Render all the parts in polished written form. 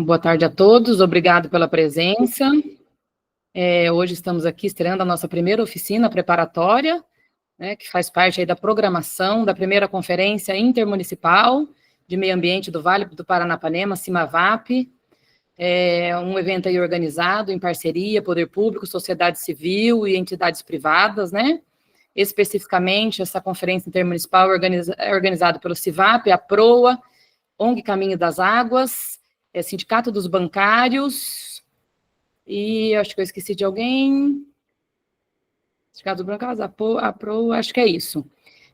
Boa tarde a todos, obrigado pela presença. Hoje estamos aqui estreando a nossa primeira oficina preparatória, né, que faz parte aí da programação da primeira Conferência Intermunicipal de Meio Ambiente do Vale do Paranapanema, CIMAVAP. Um evento aí organizado em parceria, poder público, sociedade civil e entidades privadas, né? Especificamente, essa conferência intermunicipal é organizada pelo CIVAP, a PROA, ONG Caminho das Águas, Sindicato dos Bancários, e acho que eu esqueci de alguém. Sindicato dos Bancários, a PROA, acho que é isso.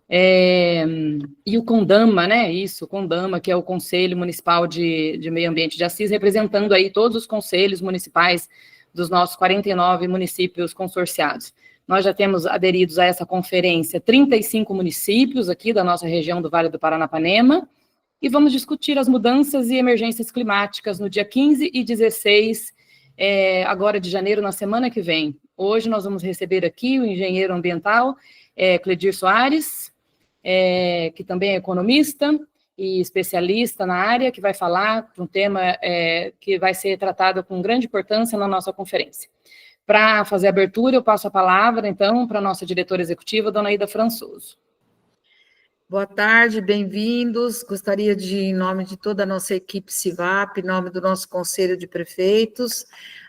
E o CONDAMA, né? Isso, o CONDAMA, que é o Conselho Municipal de Meio Ambiente de Assis, representando aí todos os conselhos municipais dos nossos 49 municípios consorciados. Nós já temos aderidos a essa conferência 35 municípios aqui da nossa região do Vale do Paranapanema, e vamos discutir as mudanças e emergências climáticas no dia 15 e 16, agora de janeiro, na semana que vem. Hoje nós vamos receber aqui o engenheiro ambiental, Cledir Soares, que também é economista e especialista na área, que vai falar de um tema que vai ser tratado com grande importância na nossa conferência. Para fazer a abertura, eu passo a palavra, então, para a nossa diretora executiva, dona Ida Françoso. Boa tarde, bem-vindos. Gostaria de, em nome de toda a nossa equipe CIVAP, em nome do nosso Conselho de Prefeitos,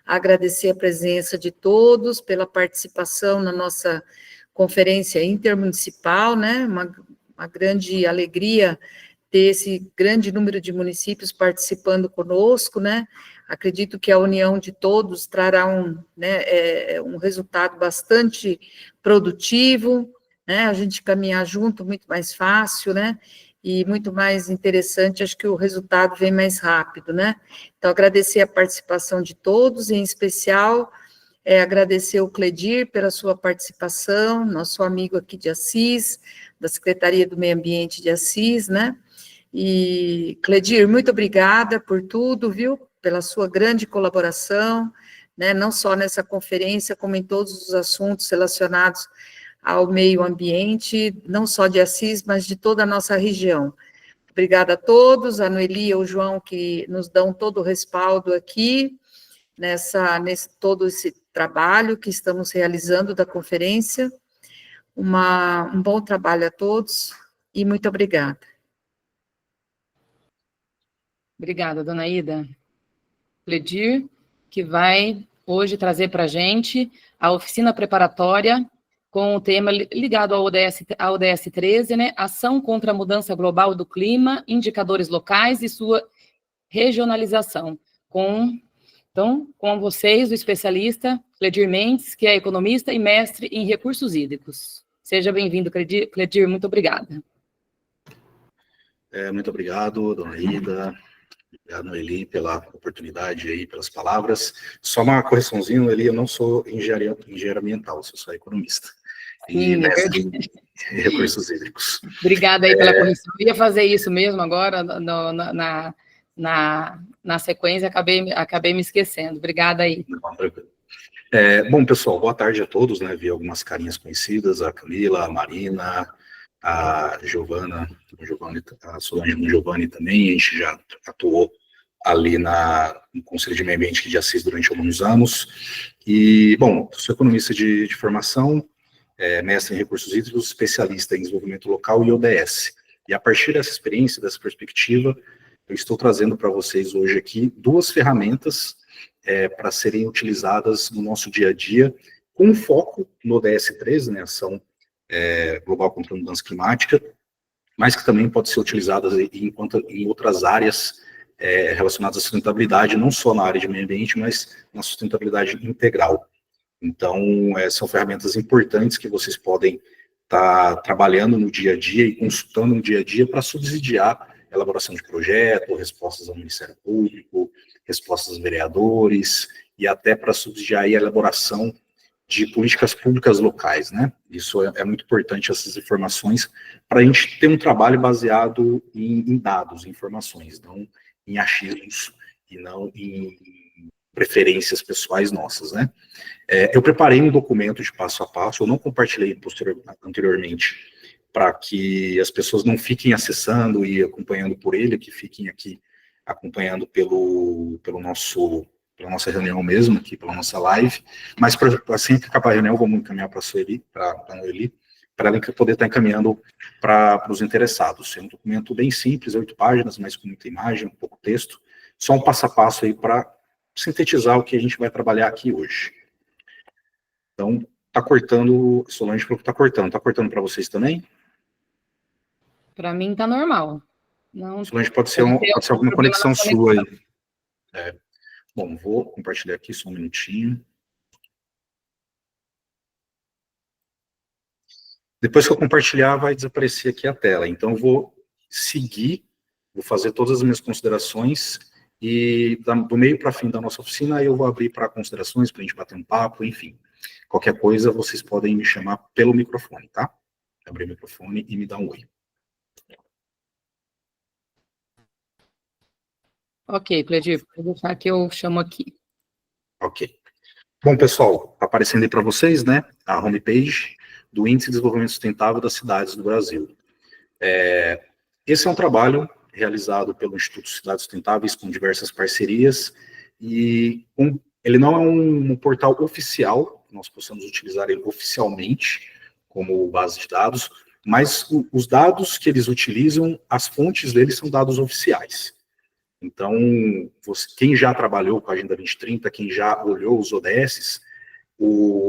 agradecer a presença de todos pela participação na nossa conferência intermunicipal, né? Uma grande alegria ter esse grande número de municípios participando conosco, né? Acredito que a união de todos trará um resultado bastante produtivo, né? A gente caminhar junto muito mais fácil, né? E muito mais interessante, acho que o resultado vem mais rápido, né? Então, agradecer a participação de todos, em especial agradecer o Cledir pela sua participação, nosso amigo aqui de Assis, da Secretaria do Meio Ambiente de Assis, né? E, Cledir, muito obrigada por tudo, viu? Pela sua grande colaboração, né? Não só nessa conferência, como em todos os assuntos relacionados ao meio ambiente, não só de Assis, mas de toda a nossa região. Obrigada a todos, a Noeli e o João, que nos dão todo o respaldo aqui, nesse todo esse trabalho que estamos realizando da conferência. Um bom trabalho a todos e muito obrigada. Obrigada, dona Ida. Cledir, que vai hoje trazer para a gente a oficina preparatória com o tema ligado ao ODS 13, né? Ação contra a mudança global do clima, indicadores locais e sua regionalização. Então, com vocês, o especialista Cledir Mendes, que é economista e mestre em recursos hídricos. Seja bem-vindo, Cledir, muito obrigada. Muito obrigado, dona Ida, obrigado, Noeli, pela oportunidade aí, pelas palavras. Só uma correçãozinha, Noeli, eu não sou engenheiro ambiental, eu sou só economista. E mestre em recursos hídricos. Obrigada aí pela correção. Eu ia fazer isso mesmo agora, na sequência, acabei me esquecendo. Obrigada aí. Não, tranquilo. Bom, pessoal, boa tarde a todos, né? Vi algumas carinhas conhecidas, a Camila, a Marina, a Giovana, a Solange Giovanni também. A gente já atuou ali no Conselho de Meio Ambiente de Assis durante alguns anos. E, bom, sou economista de formação, mestre em recursos hídricos, especialista em desenvolvimento local e ODS. E a partir dessa experiência, dessa perspectiva, eu estou trazendo para vocês hoje aqui duas ferramentas para serem utilizadas no nosso dia a dia, com foco no ODS 13, né, Ação Global contra a Mudança Climática, mas que também pode ser utilizada em outras áreas relacionadas à sustentabilidade, não só na área de meio ambiente, mas na sustentabilidade integral. Então, são ferramentas importantes que vocês podem estar trabalhando no dia a dia e consultando no dia a dia para subsidiar a elaboração de projeto, respostas ao Ministério Público, respostas aos vereadores e até para subsidiar a elaboração de políticas públicas locais, né? Isso é muito importante, essas informações, para a gente ter um trabalho baseado em dados, em informações, não em achismos e não em preferências pessoais nossas, né? Eu preparei um documento de passo a passo, eu não compartilhei anteriormente, para que as pessoas não fiquem acessando e acompanhando por ele, que fiquem aqui acompanhando pela nossa reunião mesmo, aqui, pela nossa live, mas assim que acabar a reunião, vamos encaminhar para a Noeli, para ela poder estar encaminhando para os interessados. É um documento bem simples, 8 páginas, mas com muita imagem, um pouco texto, só um passo a passo aí para sintetizar o que a gente vai trabalhar aqui hoje. Então, tá cortando, Solange falou que tá cortando para vocês também? Para mim tá normal. Não, Solange, pode ser alguma conexão sua aí. Bom, vou compartilhar aqui só um minutinho. Depois que eu compartilhar, vai desaparecer aqui a tela. Então, eu vou seguir, vou fazer todas as minhas considerações e do meio para fim da nossa oficina, eu vou abrir para considerações, para a gente bater um papo, enfim. Qualquer coisa, vocês podem me chamar pelo microfone, tá? Abrir o microfone e me dar um oi. Ok, Cledir, vou deixar que eu chamo aqui. Ok. Bom, pessoal, tá aparecendo aí para vocês, né, a homepage do Índice de Desenvolvimento Sustentável das Cidades do Brasil. Esse é um trabalho realizado pelo Instituto Cidades Sustentáveis com diversas parcerias, e ele não é um portal oficial, nós possamos utilizar ele oficialmente como base de dados, mas os dados que eles utilizam, as fontes deles são dados oficiais. Então, quem já trabalhou com a Agenda 2030, quem já olhou os ODS,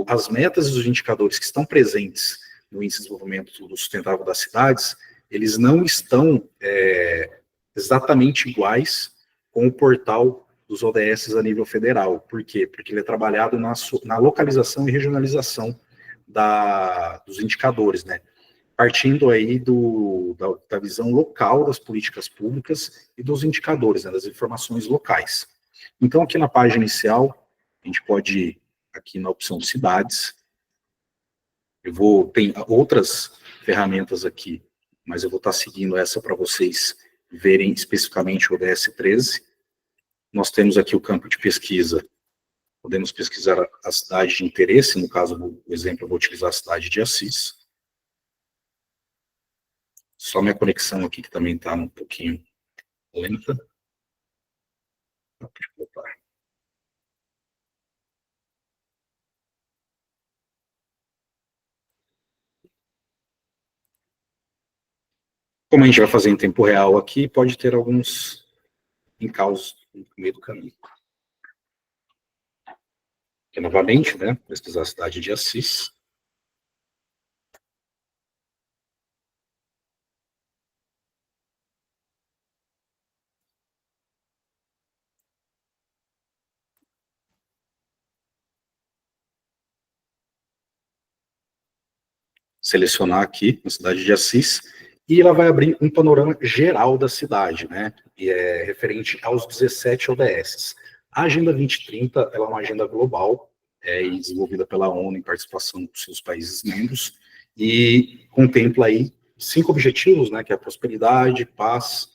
as metas e os indicadores que estão presentes no Índice de Desenvolvimento Sustentável das Cidades, eles não estão exatamente iguais com o portal dos ODS a nível federal. Por quê? Porque ele é trabalhado na localização e regionalização dos indicadores, né? Partindo aí da visão local das políticas públicas e dos indicadores, né, das informações locais. Então, aqui na página inicial, a gente pode ir aqui na opção cidades. Tem outras ferramentas aqui, mas eu vou estar seguindo essa para vocês verem especificamente o ODS 13. Nós temos aqui o campo de pesquisa. Podemos pesquisar a cidade de interesse, no caso, o exemplo, eu vou utilizar a cidade de Assis. Só minha conexão aqui, que também está um pouquinho lenta. Deixa eu voltar. Como a gente vai fazer em tempo real aqui, pode ter alguns encausos no meio do caminho. Aqui, novamente, né, pesquisar a cidade de Assis. Selecionar aqui a cidade de Assis, e ela vai abrir um panorama geral da cidade, né, e é referente aos 17 ODS. A Agenda 2030, ela é uma agenda global, e desenvolvida pela ONU em participação dos seus países membros, e contempla aí 5 objetivos, né, que é a prosperidade, paz,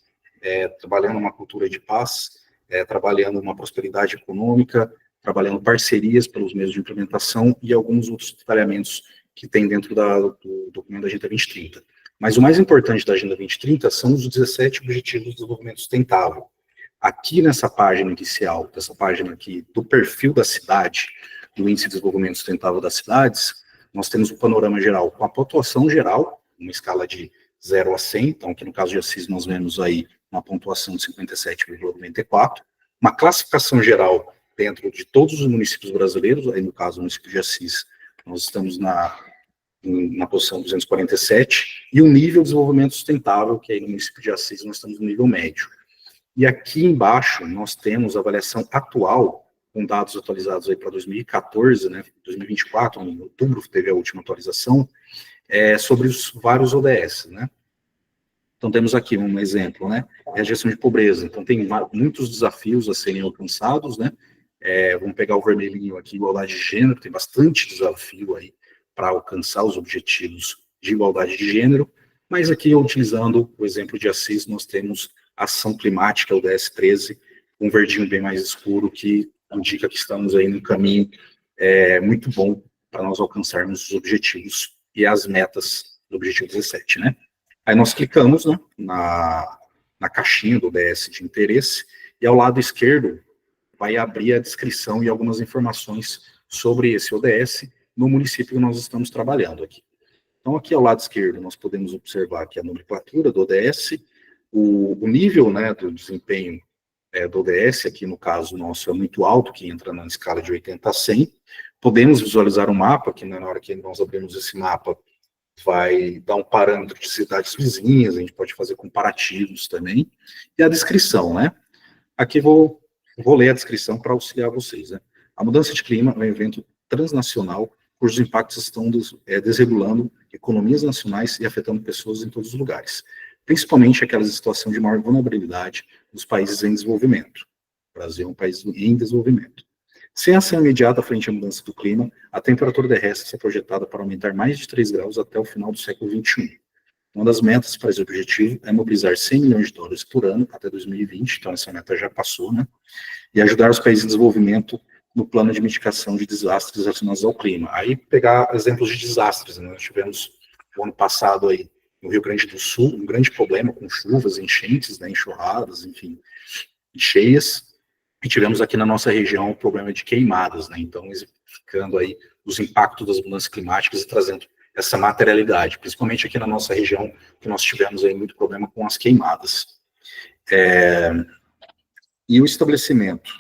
trabalhando uma cultura de paz, trabalhando uma prosperidade econômica, trabalhando parcerias pelos meios de implementação e alguns outros detalhamentos que tem dentro do documento da Agenda 2030. Mas o mais importante da Agenda 2030 são os 17 Objetivos de Desenvolvimento Sustentável. Aqui nessa página inicial, dessa página aqui, do perfil da cidade, do Índice de Desenvolvimento Sustentável das Cidades, nós temos o panorama geral com a pontuação geral, uma escala de 0 a 100, então aqui no caso de Assis nós vemos aí uma pontuação de 57,94, uma classificação geral dentro de todos os municípios brasileiros, aí no caso do município de Assis, nós estamos na posição 247, e o nível de desenvolvimento sustentável, que aí no município de Assis nós estamos no nível médio. E aqui embaixo nós temos a avaliação atual, com dados atualizados aí para 2014, né, 2024, em outubro teve a última atualização, sobre os vários ODS, né. Então temos aqui um exemplo, né, é a gestão de pobreza. Então tem muitos desafios a serem alcançados, né. Vamos pegar o vermelhinho aqui, igualdade de gênero, tem bastante desafio aí para alcançar os objetivos de igualdade de gênero, mas aqui, utilizando o exemplo de Assis, nós temos a ação climática, o ODS 13, um verdinho bem mais escuro, que indica que estamos aí num caminho muito bom para nós alcançarmos os objetivos e as metas do objetivo 17, né? Aí nós clicamos, né, na caixinha do ODS de interesse, E ao lado esquerdo vai abrir a descrição e algumas informações sobre esse ODS no município que nós estamos trabalhando aqui. Então, aqui ao lado esquerdo, nós podemos observar aqui a nomenclatura do ODS, o nível, né, do desempenho do ODS, aqui no caso nosso é muito alto, que entra na escala de 80 a 100. Podemos visualizar um mapa, que na hora que nós abrimos esse mapa, vai dar um parâmetro de cidades vizinhas, a gente pode fazer comparativos também, e a descrição, né? Aqui vou ler a descrição para auxiliar vocês, né? A mudança de clima é um evento transnacional cujos impactos estão desregulando economias nacionais e afetando pessoas em todos os lugares, principalmente aquelas em situação de maior vulnerabilidade dos países em desenvolvimento. O Brasil é um país em desenvolvimento. Sem ação imediata frente à mudança do clima, a temperatura terrestre está projetada para aumentar mais de 3 graus até o final do século XXI. Uma das metas para esse objetivo é mobilizar 100 milhões de dólares por ano até 2020, então essa meta já passou, né? E ajudar os países em desenvolvimento no plano de mitigação de desastres relacionados ao clima. Aí pegar exemplos de desastres, né? Nós tivemos o ano passado aí no Rio Grande do Sul um grande problema com chuvas, enchentes, né, enxurradas, enfim, cheias, e tivemos aqui na nossa região o problema de queimadas, né? Então exemplificando aí os impactos das mudanças climáticas e trazendo essa materialidade, principalmente aqui na nossa região, que nós tivemos aí muito problema com as queimadas. E o estabelecimento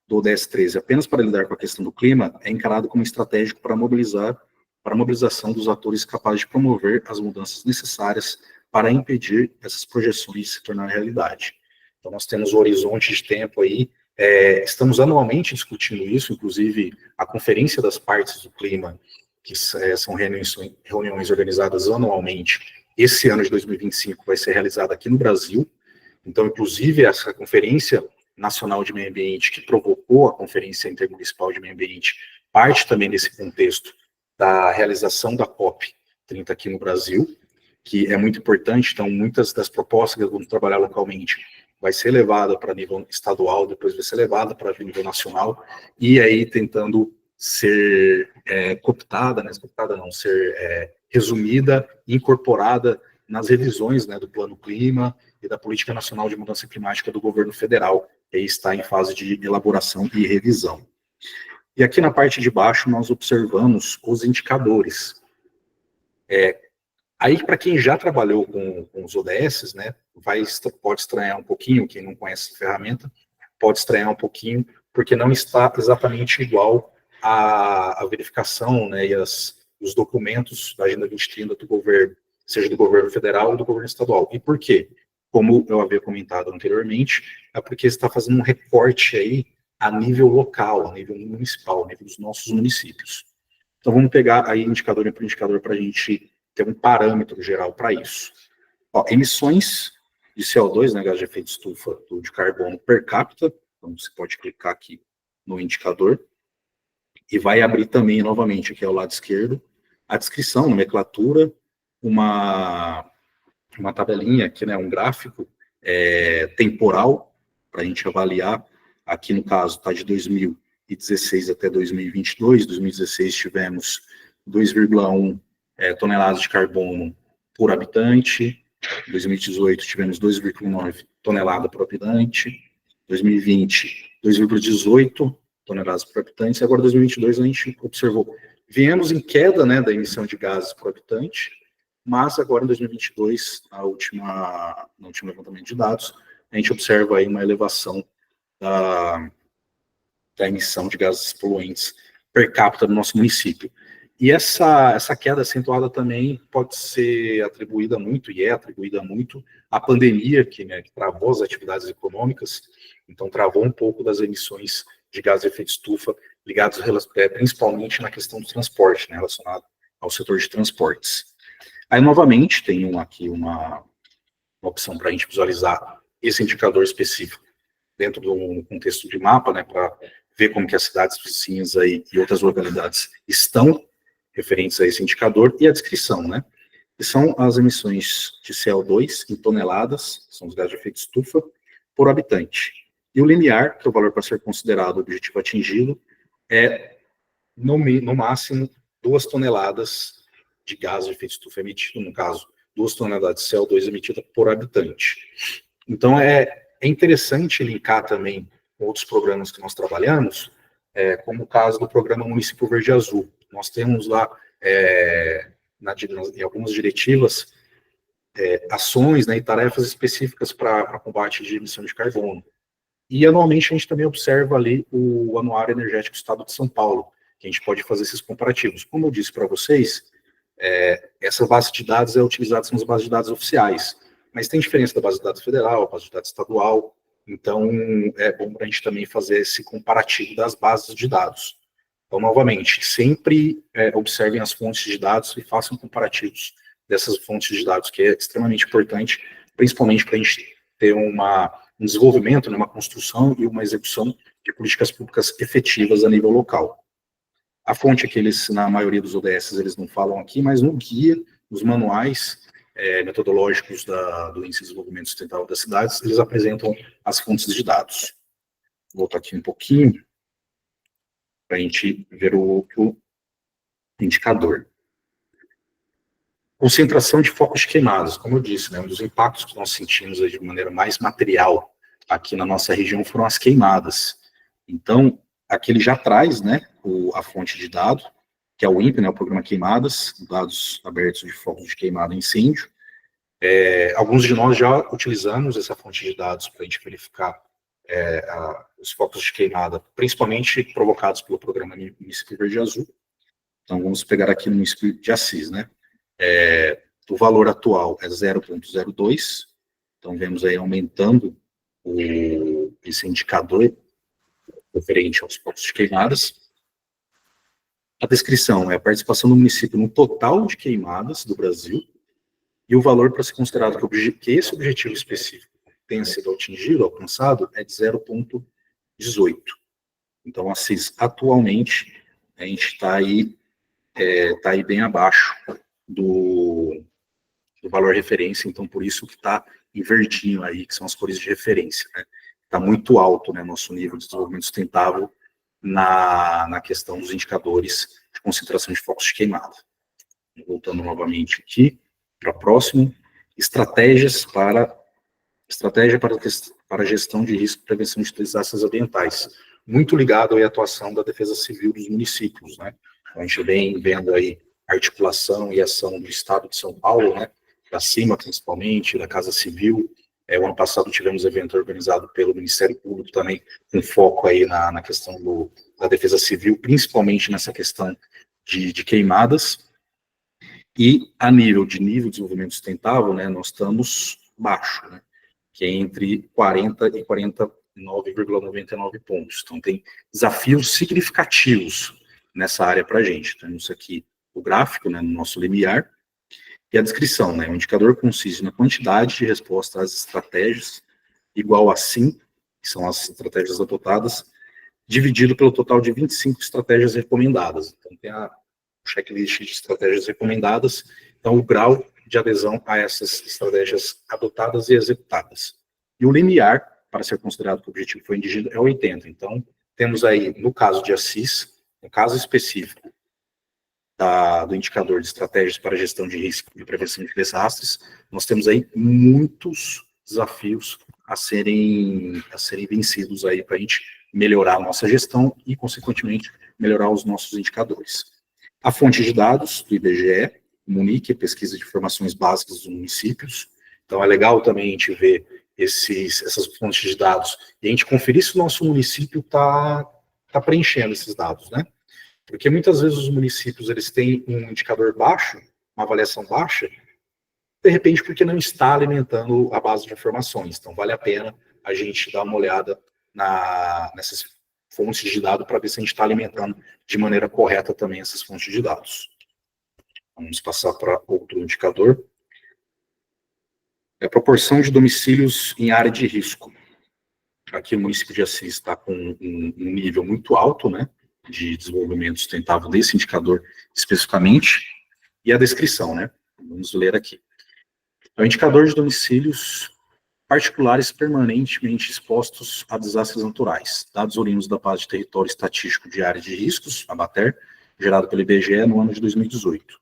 do ODS 13 apenas para lidar com a questão do clima é encarado como estratégico para a mobilização dos atores capazes de promover as mudanças necessárias para impedir essas projeções de se tornar realidade. Então, nós temos um horizonte de tempo aí, estamos anualmente discutindo isso, inclusive a Conferência das Partes do Clima, que são reuniões organizadas anualmente. Esse ano de 2025 vai ser realizada aqui no Brasil. Então, inclusive, essa Conferência Nacional de Meio Ambiente, que provocou a Conferência Intermunicipal de Meio Ambiente, parte também desse contexto da realização da COP30 aqui no Brasil, que é muito importante. Então, muitas das propostas que vamos trabalhar localmente vai ser levada para nível estadual, depois vai ser levada para nível nacional, e aí tentando ser cooptada, ser resumida, incorporada nas revisões, né, do Plano Clima e da Política Nacional de Mudança Climática do Governo Federal, que aí está em fase de elaboração e revisão. E aqui na parte de baixo nós observamos os indicadores. Aí, para quem já trabalhou com os ODS, né, pode estranhar um pouquinho, quem não conhece a ferramenta, pode estranhar um pouquinho, porque não está exatamente igual a verificação, né, e os documentos da Agenda 2030 do governo, seja do governo federal ou do governo estadual. E por quê? Como eu havia comentado anteriormente, é porque está fazendo um recorte aí a nível local, a nível municipal, a nível dos nossos municípios. Então, vamos pegar aí indicador por indicador para a gente ter um parâmetro geral para isso. Ó, emissões de CO2, né, gás de efeito estufa de carbono per capita. Então, você pode clicar aqui no indicador e vai abrir também, novamente, aqui ao lado esquerdo, a descrição, nomenclatura, uma tabelinha aqui, né, um gráfico temporal, para a gente avaliar. Aqui, no caso, está de 2016 até 2022. 2016 tivemos 2,1 toneladas de carbono por habitante. 2018 tivemos 2,9 toneladas por habitante. 2020, 2,18 toneladas por habitante. E agora, 2022, a gente observou, viemos em queda, né, da emissão de gases por habitante, mas agora em 2022, no último levantamento de dados, a gente observa aí uma elevação da emissão de gases poluentes per capita do nosso município. E essa queda acentuada também pode ser atribuída muito, e é atribuída muito, à pandemia, que travou as atividades econômicas, então travou um pouco das emissões de gases de efeito estufa, ligados principalmente na questão do transporte, né, relacionado ao setor de transportes. Aí, novamente, tem aqui uma opção para a gente visualizar esse indicador específico dentro do contexto de mapa, né, para ver como que as cidades vizinhas aí e outras localidades estão referentes a esse indicador, e a descrição, né, que são as emissões de CO2 em toneladas, são os gases de efeito estufa, por habitante. E o limiar, que é o valor para ser considerado o objetivo atingido, é, no máximo, 2 toneladas de gás de efeito estufa emitido, no caso, 2 toneladas de CO2 emitida por habitante. Então, É interessante linkar também com outros programas que nós trabalhamos, como o caso do programa Município Verde e Azul. Nós temos lá, em algumas diretivas, ações, né, e tarefas específicas para combate de emissão de carbono. E, anualmente, a gente também observa ali o Anuário Energético do Estado de São Paulo, que a gente pode fazer esses comparativos. Como eu disse para vocês, essa base de dados é utilizada, são as bases de dados oficiais, mas tem diferença da base de dados federal, a base de dados estadual, então é bom para a gente também fazer esse comparativo das bases de dados. Então, novamente, sempre observem as fontes de dados e façam comparativos dessas fontes de dados, que é extremamente importante, principalmente para a gente ter um desenvolvimento, né, uma construção e uma execução de políticas públicas efetivas a nível local. A fonte que eles, na maioria dos ODS, eles não falam aqui, mas no guia, nos manuais metodológicos do Índice de Desenvolvimento Sustentável das Cidades, eles apresentam as fontes de dados. Vou voltar aqui um pouquinho, para a gente ver o indicador. Concentração de focos queimados, como eu disse, né, um dos impactos que nós sentimos aí de maneira mais material aqui na nossa região foram as queimadas. Então, aqui ele já traz, né, a fonte de dado, que é o INPE, né, o Programa Queimadas, dados abertos de focos de queimada e incêndio. Alguns de nós já utilizamos essa fonte de dados para a gente verificar os focos de queimada, principalmente provocados pelo Programa Município Verde e Azul. Então, vamos pegar aqui no município de Assis, né? O valor atual é 0,02, então vemos aí aumentando esse indicador referente aos focos de queimadas. A descrição é a participação do município no total de queimadas do Brasil, e o valor para ser considerado que esse objetivo específico tenha sido atingido, alcançado, é de 0,18. Então, Assis, atualmente, a gente está aí bem abaixo do valor referência, então por isso que está em verdinho aí, que são as cores de referência, né? Está muito alto, né, nosso nível de desenvolvimento sustentável na questão dos indicadores de concentração de focos de queimada. Voltando novamente aqui para a próxima, estratégia para a gestão de risco e prevenção de desastres ambientais, muito ligado aí à atuação da Defesa Civil dos municípios, né? A gente vem vendo aí articulação e ação do Estado de São Paulo, né, da CIMA principalmente, da Casa Civil. O ano passado tivemos evento organizado pelo Ministério Público também, com foco aí na questão da Defesa Civil, principalmente nessa questão de queimadas. E a nível de desenvolvimento sustentável, né, nós estamos baixo, né, que é entre 40 e 49,99 pontos. Então tem desafios significativos nessa área para a gente. Temos aqui o gráfico, né, no nosso limiar, e a descrição, né, o indicador consiste na quantidade de resposta às estratégias, igual a SIM, que são as estratégias adotadas, dividido pelo total de 25 estratégias recomendadas. Então, tem a checklist de estratégias recomendadas, então o grau de adesão a essas estratégias adotadas e executadas. E o limiar, para ser considerado que o objetivo foi atingido, é 80. Então, temos aí, no caso de Assis, no caso específico do indicador de estratégias para gestão de risco e prevenção de desastres, nós temos aí muitos desafios a serem vencidos aí para a gente melhorar a nossa gestão e, consequentemente, melhorar os nossos indicadores. A fonte de dados do IBGE, Munique, pesquisa de informações básicas dos municípios. Então, é legal também a gente ver essas fontes de dados e a gente conferir se o nosso município está preenchendo esses dados, né? Porque muitas vezes os municípios eles têm um indicador baixo, uma avaliação baixa, de repente porque não está alimentando a base de informações. Então, vale a pena a gente dar uma olhada nessas fontes de dados para ver se a gente está alimentando de maneira correta também essas fontes de dados. Vamos passar para outro indicador. É a proporção de domicílios em área de risco. Aqui o município de Assis está com um nível muito alto, né, de desenvolvimento sustentável desse indicador especificamente, e a descrição, né, vamos ler aqui. É o indicador de domicílios particulares permanentemente expostos a desastres naturais, dados oriundos da base de território estatístico de área de riscos, a BATER, gerado pelo IBGE no ano de 2018.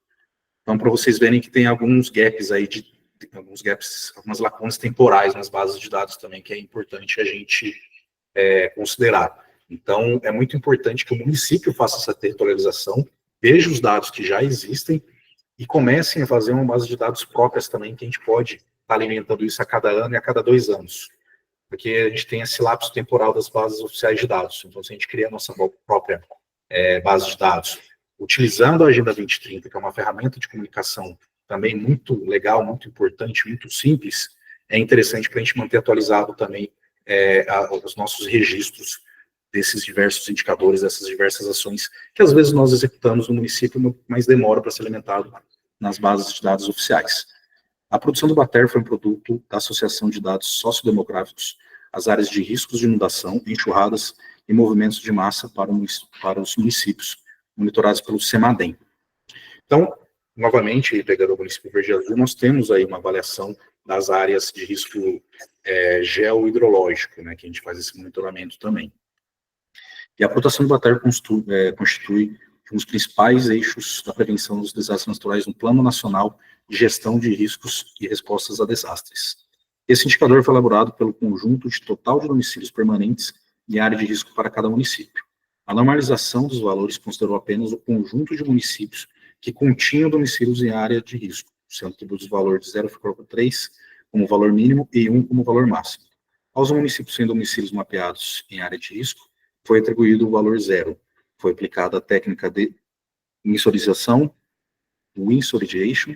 Então, para vocês verem que tem alguns gaps aí de alguns gaps, algumas lacunas temporais nas bases de dados também, que é importante a gente considerar. Então, é muito importante que o município faça essa territorialização, veja os dados que já existem e comecem a fazer uma base de dados próprias também, que a gente pode estar alimentando isso a cada ano e a cada 2 anos. Porque a gente tem esse lapso temporal das bases oficiais de dados. Então, se a gente cria a nossa própria base de dados, utilizando a Agenda 2030, que é uma ferramenta de comunicação também muito legal, muito importante, muito simples, é interessante para a gente manter atualizado também os nossos registros desses diversos indicadores, dessas diversas ações que às vezes nós executamos no município, mas demora para ser alimentado nas bases de dados oficiais. A produção do BATER foi um produto da Associação de Dados Sociodemográficos, as áreas de riscos de inundação, enxurradas e movimentos de massa para os municípios, monitorados pelo CEMADEM. Então, novamente, pegando o município Verde Azul, nós temos aí uma avaliação das áreas de risco geohidrológico, né, que a gente faz esse monitoramento também. E a proteção do BATER constitui um dos principais eixos da prevenção dos desastres naturais no Plano Nacional de Gestão de Riscos e Respostas a Desastres. Esse indicador foi elaborado pelo conjunto de total de domicílios permanentes e área de risco para cada município. A normalização dos valores considerou apenas o conjunto de municípios que continham domicílios em área de risco, sendo atribuídos o valor de 0,3 como valor mínimo e 1 como valor máximo. Aos municípios sem domicílios mapeados em área de risco, foi atribuído o valor 0. Foi aplicada a técnica de insorização, winsorization,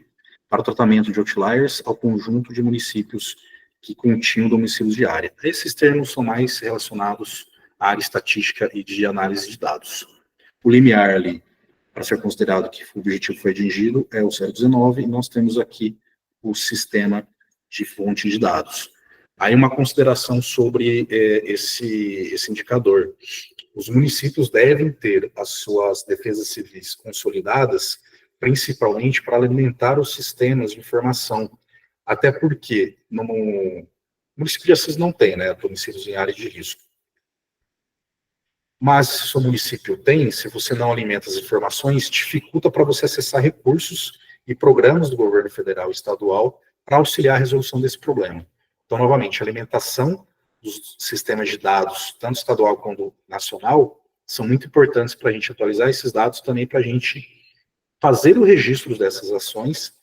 para o tratamento de outliers ao conjunto de municípios que continham domicílios de área. Esses termos são mais relacionados à área estatística e de análise de dados. O limiar ali, para ser considerado que o objetivo foi atingido, é o 0,19, e nós temos aqui o sistema de fonte de dados. Aí uma consideração sobre esse indicador. Os municípios devem ter as suas defesas civis consolidadas, principalmente para alimentar os sistemas de informação. Até porque no município de Assis não tem, né, domicílios em área de risco. Mas se o seu município tem, se você não alimenta as informações, dificulta para você acessar recursos e programas do governo federal e estadual para auxiliar a resolução desse problema. Então, novamente, a alimentação dos sistemas de dados, tanto estadual quanto nacional, são muito importantes para a gente atualizar esses dados, também para a gente fazer o registro dessas ações,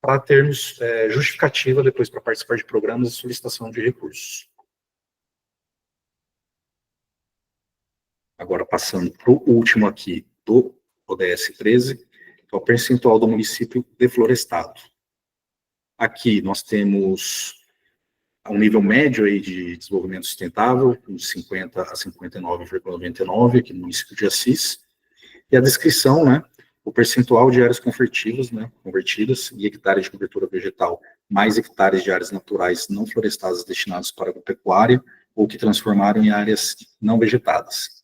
para termos justificativa depois para participar de programas e solicitação de recursos. Agora, passando para o último aqui, do ODS 13, que é o percentual do município deflorestado. Aqui nós temos um nível médio aí de desenvolvimento sustentável, de 50 a 59,99 aqui no município de Assis, e a descrição, né, o percentual de áreas convertidas e hectares de cobertura vegetal, mais hectares de áreas naturais não florestadas destinadas para agropecuária, ou que transformaram em áreas não vegetadas.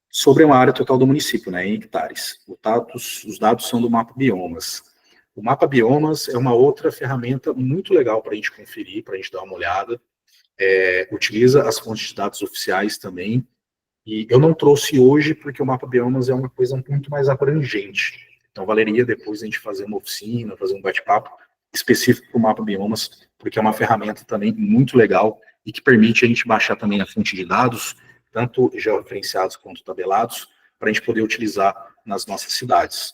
Sobre uma área total do município, né, em hectares. Os dados são do Mapa Biomas. O Mapa Biomas é uma outra ferramenta muito legal para a gente conferir, para a gente dar uma olhada. Utiliza as fontes de dados oficiais também. E eu não trouxe hoje porque o Mapa Biomas é uma coisa muito mais abrangente. Então, valeria depois a gente fazer uma oficina, fazer um bate-papo específico para o Mapa Biomas, porque é uma ferramenta também muito legal e que permite a gente baixar também a fonte de dados, tanto georreferenciados quanto tabelados, para a gente poder utilizar nas nossas cidades.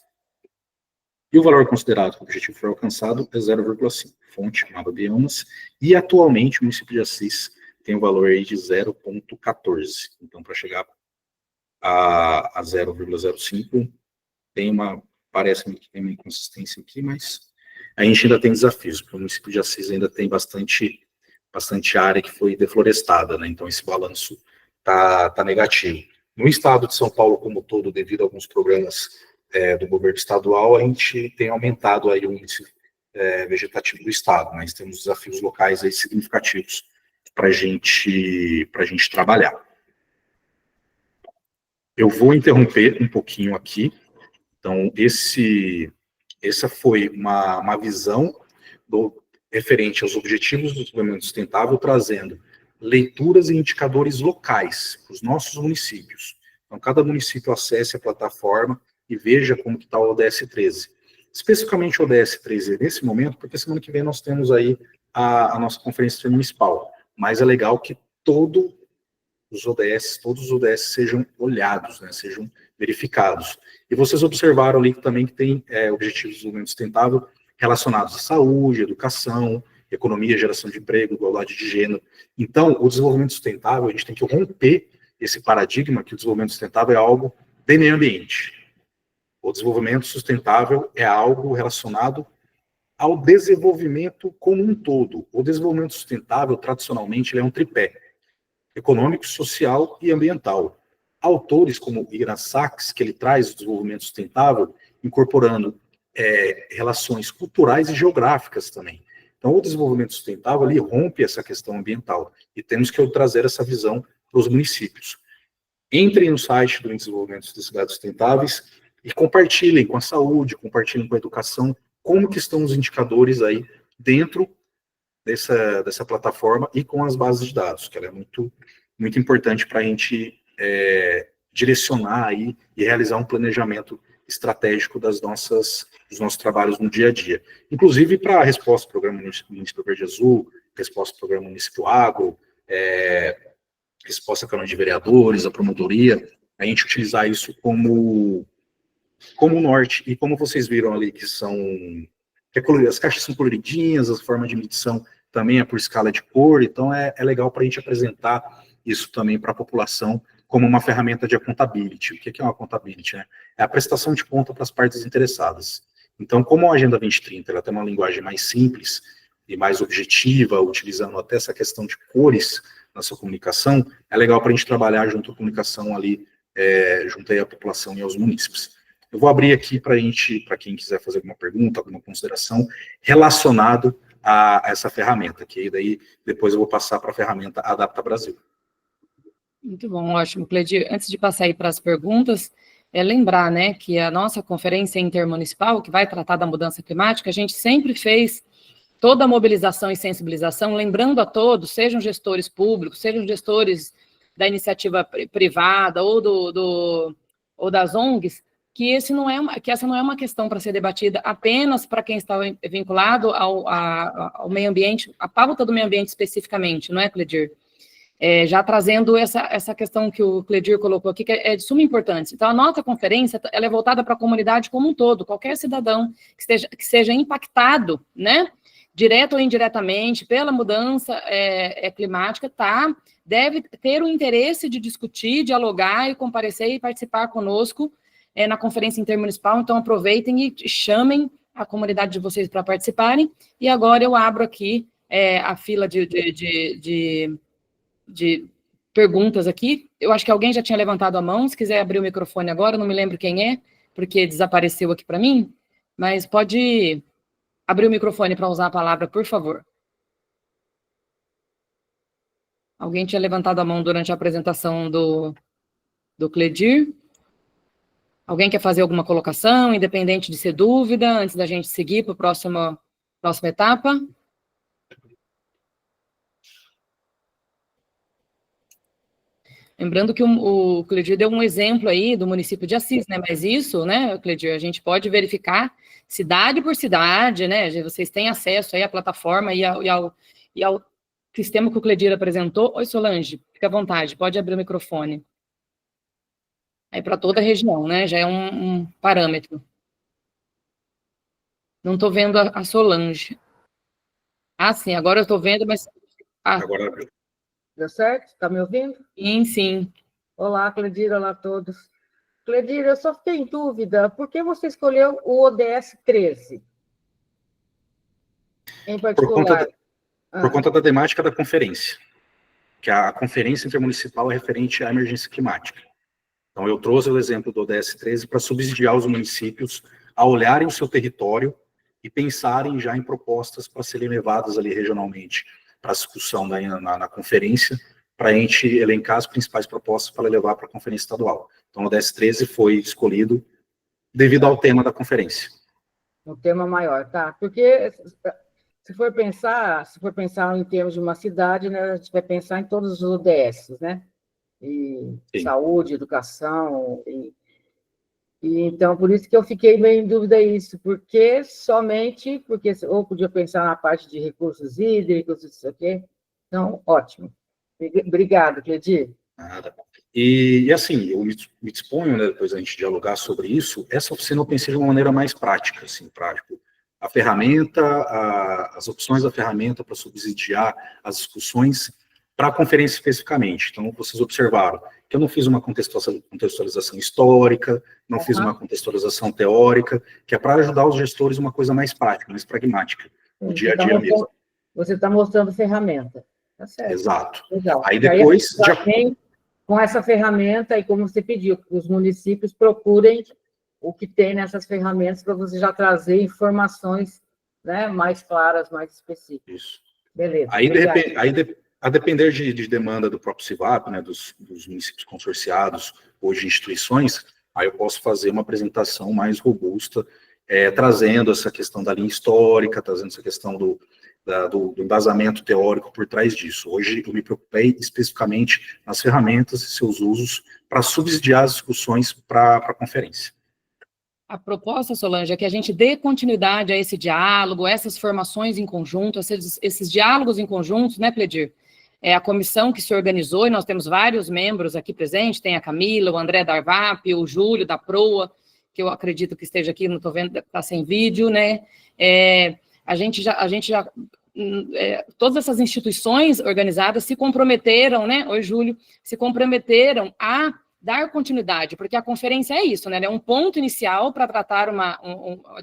E o valor considerado que o objetivo foi alcançado é 0,5, fonte Mapa Biomas, e atualmente o município de Assis tem um valor aí de 0,14. Então, para chegar a 0,05, parece-me que tem uma inconsistência aqui, mas a gente ainda tem desafios, porque o município de Assis ainda tem bastante área que foi deflorestada, né? Então esse balanço tá negativo. No estado de São Paulo como todo, devido a alguns programas do governo estadual, a gente tem aumentado aí o índice vegetativo do estado, mas temos desafios locais aí significativos para a gente trabalhar. Eu vou interromper um pouquinho aqui. Então, essa foi uma visão referente aos objetivos do desenvolvimento sustentável, trazendo leituras e indicadores locais para os nossos municípios. Então, cada município acesse a plataforma e veja como que está o ODS 13. especificamente o ODS 13 nesse momento, porque semana que vem nós temos aí a nossa conferência intermunicipal, mas é legal que todos os ODS sejam olhados, né, sejam verificados. E vocês observaram ali também que tem objetivos de desenvolvimento sustentável relacionados à saúde, educação, economia, geração de emprego, igualdade de gênero. Então, o desenvolvimento sustentável, a gente tem que romper esse paradigma que o desenvolvimento sustentável é algo de meio ambiente. O desenvolvimento sustentável é algo relacionado ao desenvolvimento como um todo. O desenvolvimento sustentável, tradicionalmente, ele é um tripé: econômico, social e ambiental. Autores como Igran Sachs, que ele traz o desenvolvimento sustentável, incorporando relações culturais e geográficas também. Então, o desenvolvimento sustentável, ele rompe essa questão ambiental, e temos que trazer essa visão para os municípios. Entrem no site do Desenvolvimento das Cidades Sustentáveis e compartilhem com a saúde, compartilhem com a educação, como que estão os indicadores aí dentro dessa plataforma e com as bases de dados, que ela é muito, muito importante para a gente direcionar aí e realizar um planejamento estratégico dos nossos trabalhos no dia a dia. Inclusive para a resposta ao Programa Município Verde Azul, resposta ao Programa Município Agro, resposta à Câmara de Vereadores, a promotoria, a gente utilizar isso como norte. E como vocês viram ali, que as caixas são coloridinhas, as formas de medição também é por escala de cor, então é legal para a gente apresentar isso também para a população como uma ferramenta de accountability. O que é uma accountability, né? É a prestação de conta para as partes interessadas. Então, como a Agenda 2030 ela tem uma linguagem mais simples e mais objetiva, utilizando até essa questão de cores na sua comunicação, é legal para a gente trabalhar junto à comunicação ali, junto aí à população e aos munícipes. Eu vou abrir aqui para quem quiser fazer alguma pergunta, alguma consideração relacionado a essa ferramenta, que daí depois eu vou passar para a ferramenta Adapta Brasil. Muito bom, ótimo. Cledir, antes de passar aí para as perguntas, lembrar, né, que a nossa conferência intermunicipal, que vai tratar da mudança climática, a gente sempre fez toda a mobilização e sensibilização, lembrando a todos, sejam gestores públicos, sejam gestores da iniciativa privada ou das ONGs, que essa não é uma questão para ser debatida apenas para quem está vinculado ao meio ambiente, a pauta do meio ambiente especificamente, não é, Cledir? Já trazendo essa questão que o Cledir colocou aqui, que é de suma importância. Então, a nossa conferência ela é voltada para a comunidade como um todo, qualquer cidadão que seja impactado, né, direto ou indiretamente, pela mudança climática, deve ter o interesse de discutir, dialogar e comparecer e participar conosco na conferência intermunicipal. Então, aproveitem e chamem a comunidade de vocês para participarem. E agora eu abro aqui a fila de perguntas aqui. Eu acho que alguém já tinha levantado a mão, se quiser abrir o microfone agora, não me lembro quem é, porque desapareceu aqui para mim, mas pode abrir o microfone para usar a palavra, por favor. Alguém tinha levantado a mão durante a apresentação do Cledir? Alguém quer fazer alguma colocação, independente de ser dúvida, antes da gente seguir para a próxima etapa? Lembrando que o Cledir deu um exemplo aí do município de Assis, né? Mas isso, né, Cledir, a gente pode verificar cidade por cidade, né? Vocês têm acesso aí à plataforma e ao sistema que o Cledir apresentou. Oi, Solange, fica à vontade, pode abrir o microfone. Aí para toda a região, né? Já é um parâmetro. Não estou vendo a Solange. Ah, sim, agora eu estou vendo, mas... Agora abriu. Deu certo? Está me ouvindo? Sim, sim. Olá, Cledir, olá a todos. Cledir, eu só fiquei em dúvida, por que você escolheu o ODS 13? Em particular. Por conta da temática da conferência, que a conferência intermunicipal é referente à emergência climática. Então, eu trouxe o exemplo do ODS 13 para subsidiar os municípios a olharem o seu território e pensarem já em propostas para serem levadas ali regionalmente para a discussão na conferência, para a gente elencar as principais propostas para levar para a conferência estadual. Então, o ODS 13 foi escolhido devido ao tema da conferência. O tema maior, tá? Porque se for pensar em termos de uma cidade, né, a gente vai pensar em todos os ODS, né? E saúde, educação, E, então, por isso que eu fiquei meio em dúvida isso, porque ou podia pensar na parte de recursos hídricos, isso aqui. Então, ótimo. Obrigado, Cledir. Nada. E assim, eu me disponho, né, depois a gente dialogar sobre isso, essa oficina eu pensei de uma maneira mais prática, assim, prático. A ferramenta, as opções da ferramenta para subsidiar as discussões para a conferência especificamente. Então, vocês observaram que eu não fiz uma contextualização histórica, não fiz uma contextualização teórica, que é para ajudar os gestores uma coisa mais prática, mais pragmática, no dia a dia mesmo. Você está mostrando ferramenta. Tá certo. Exato. Legal. Aí depois... Com essa ferramenta, e como você pediu, os municípios procurem o que tem nessas ferramentas para você já trazer informações, né, mais claras, mais específicas. Isso. Beleza. Aí, a depender de demanda do próprio CIVAP, né, dos municípios consorciados, ou de instituições, aí eu posso fazer uma apresentação mais robusta, trazendo essa questão da linha histórica, trazendo essa questão do embasamento teórico por trás disso. Hoje eu me preocupei especificamente nas ferramentas e seus usos para subsidiar as discussões para a conferência. A proposta, Solange, é que a gente dê continuidade a esse diálogo, essas formações em conjunto, esses diálogos em conjunto, né, Cledir? É a comissão que se organizou, e nós temos vários membros aqui presentes, tem a Camila, o André da Arvap, o Júlio da Proa, que eu acredito que esteja aqui, não estou vendo, está sem vídeo, né? A gente já todas essas instituições organizadas se comprometeram, né? Oi, Júlio, se comprometeram a dar continuidade, porque a conferência é isso, né? Ela é um ponto inicial para tratar uma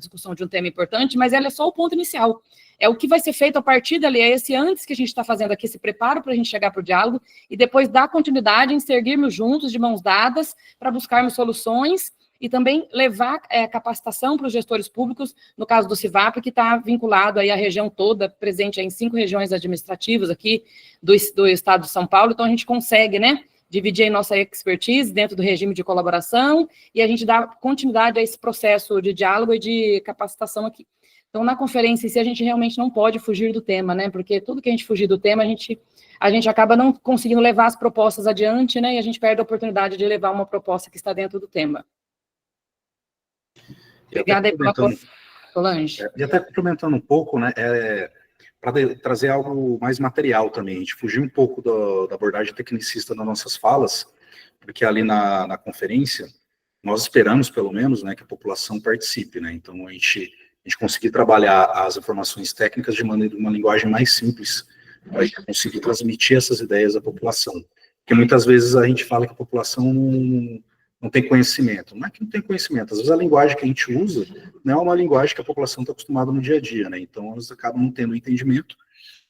discussão de um tema importante, mas ela é só o ponto inicial. É o que vai ser feito a partir dali, é esse antes que a gente está fazendo aqui, esse preparo para a gente chegar para o diálogo, e depois dar continuidade em seguirmos juntos, de mãos dadas, para buscarmos soluções, e também levar capacitação para os gestores públicos, no caso do CIVAP, que está vinculado aí à região toda, presente aí em 5 regiões administrativas aqui do estado de São Paulo, então a gente consegue, né, dividir a nossa expertise dentro do regime de colaboração, e a gente dá continuidade a esse processo de diálogo e de capacitação aqui. Então, na conferência em si, a gente realmente não pode fugir do tema, né, porque tudo que a gente fugir do tema, a gente acaba não conseguindo levar as propostas adiante, né, e a gente perde a oportunidade de levar uma proposta que está dentro do tema. Obrigada aí pela Solange. E até complementando um pouco, né, para trazer algo mais material também, a gente fugir um pouco da abordagem tecnicista das nossas falas, porque ali na conferência, nós esperamos, pelo menos, né, que a população participe, né, então a gente conseguir trabalhar as informações técnicas de uma linguagem mais simples, para a gente conseguir transmitir essas ideias à população, porque muitas vezes a gente fala que a população não tem conhecimento. Não é que não tem conhecimento, às vezes a linguagem que a gente usa não é uma linguagem que a população está acostumada no dia a dia, né? Então eles acabam não tendo entendimento,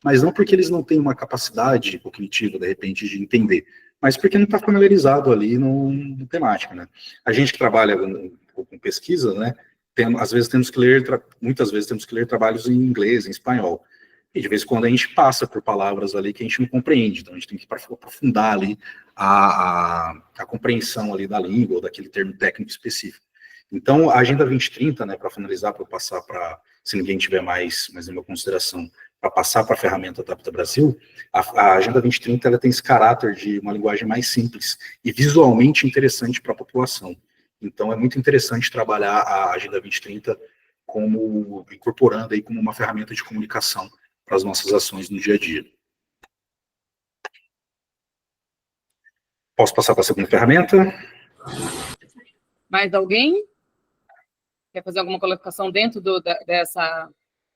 mas não porque eles não têm uma capacidade cognitiva, de repente, de entender, mas porque não está familiarizado ali no temática, né? A gente que trabalha com pesquisa, né? Muitas vezes temos que ler trabalhos em inglês, em espanhol. E de vez em quando a gente passa por palavras ali que a gente não compreende, então a gente tem que aprofundar ali a compreensão ali da língua ou daquele termo técnico específico. Então, a Agenda 2030, né, para finalizar, para eu passar para, se ninguém tiver mais nenhuma consideração, para passar para a ferramenta Adapta Brasil, a Agenda 2030 ela tem esse caráter de uma linguagem mais simples e visualmente interessante para a população. Então, é muito interessante trabalhar a Agenda 2030 incorporando aí como uma ferramenta de comunicação para as nossas ações no dia a dia. Posso passar para a segunda ferramenta? Mais alguém? Quer fazer alguma colocação dentro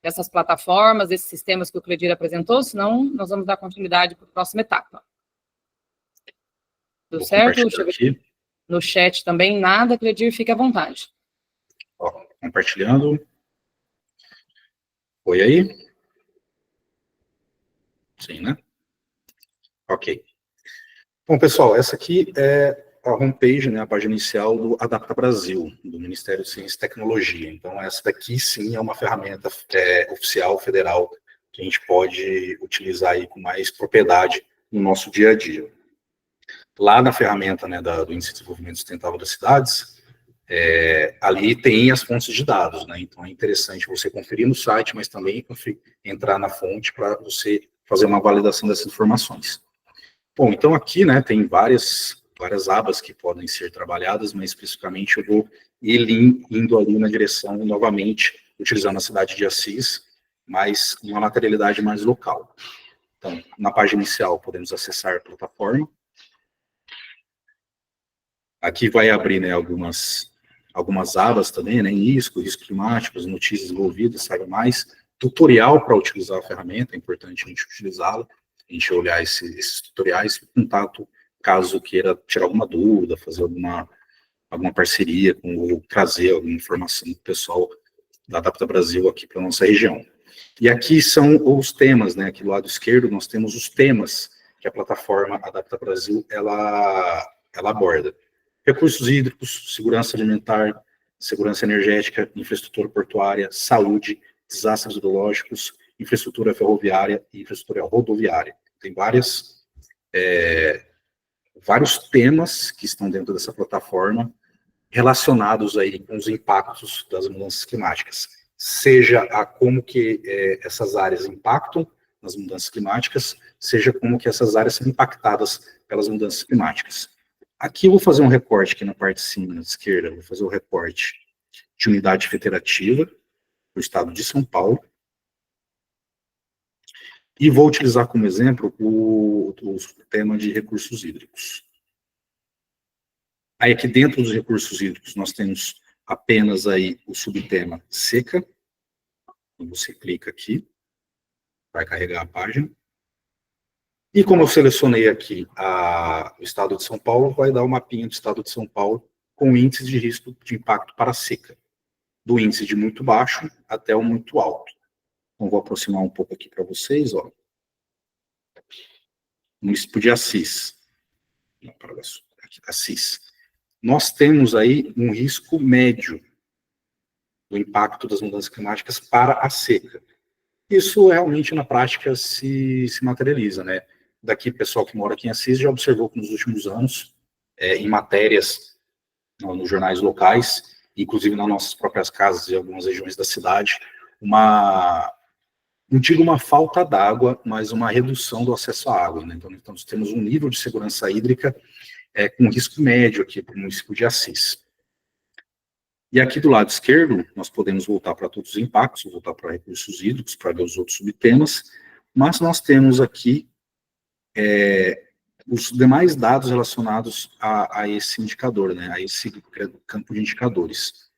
dessas plataformas, desses sistemas que o Cledir apresentou? Senão, nós vamos dar continuidade para a próxima etapa. Tudo certo? No chat também, nada, Cledir, fique à vontade. Ó, compartilhando. Foi aí? Sim, né? Ok. Bom, pessoal, essa aqui é a homepage, né, a página inicial do Adapta Brasil, do Ministério de Ciência e Tecnologia. Então, essa daqui, sim, é uma ferramenta oficial, federal, que a gente pode utilizar aí com mais propriedade no nosso dia a dia. Lá na ferramenta, né, do Índice de Desenvolvimento Sustentável das Cidades, ali tem as fontes de dados, né? Então, é interessante você conferir no site, mas também entrar na fonte para você fazer uma validação dessas informações. Bom, então aqui, né, tem várias abas que podem ser trabalhadas, mas especificamente eu vou e indo ali na direção, novamente, utilizando a cidade de Assis, mas uma materialidade mais local. Então, na página inicial, podemos acessar a plataforma. Aqui vai abrir, né, algumas abas também, né, risco climático, notícias envolvidas, saiba mais, tutorial para utilizar a ferramenta, é importante a gente utilizá-la, a gente olhar esses tutoriais, contato, caso queira tirar alguma dúvida, fazer alguma parceria, ou trazer alguma informação do pessoal da Adapta Brasil aqui para a nossa região. E aqui são os temas, né, aqui do lado esquerdo nós temos os temas que a plataforma Adapta Brasil, ela aborda. Recursos hídricos, segurança alimentar, segurança energética, infraestrutura portuária, saúde, desastres hidrológicos, infraestrutura ferroviária e infraestrutura rodoviária. Tem vários temas que estão dentro dessa plataforma relacionados aí com os impactos das mudanças climáticas, seja a como que essas áreas impactam nas mudanças climáticas, seja como que essas áreas são impactadas pelas mudanças climáticas. Aqui eu vou fazer um recorte aqui na parte de cima, na esquerda, vou fazer o recorte de unidade federativa do estado de São Paulo, e vou utilizar como exemplo o tema de recursos hídricos. Aí aqui dentro dos recursos hídricos nós temos apenas aí o subtema seca. Quando você clica aqui, vai carregar a página. E como eu selecionei aqui o estado de São Paulo, vai dar o mapinha do estado de São Paulo com índice de risco de impacto para a seca, do índice de muito baixo até o muito alto. Então vou aproximar um pouco aqui para vocês, ó. Município de Assis. Aqui, Assis. Nós temos aí um risco médio do impacto das mudanças climáticas para a seca. Isso realmente, na prática, se materializa, né? Daqui, pessoal que mora aqui em Assis já observou que nos últimos anos, em matérias nos jornais locais, inclusive nas nossas próprias casas e algumas regiões da cidade, não digo uma falta d'água, mas uma redução do acesso à água, né? Então, nós temos um nível de segurança hídrica com risco médio aqui para o município de Assis. E aqui do lado esquerdo, nós podemos voltar para todos os impactos, voltar para recursos hídricos, para ver os outros subtemas, mas nós temos aqui os demais dados relacionados a esse indicador, né, a esse campo de indicadores.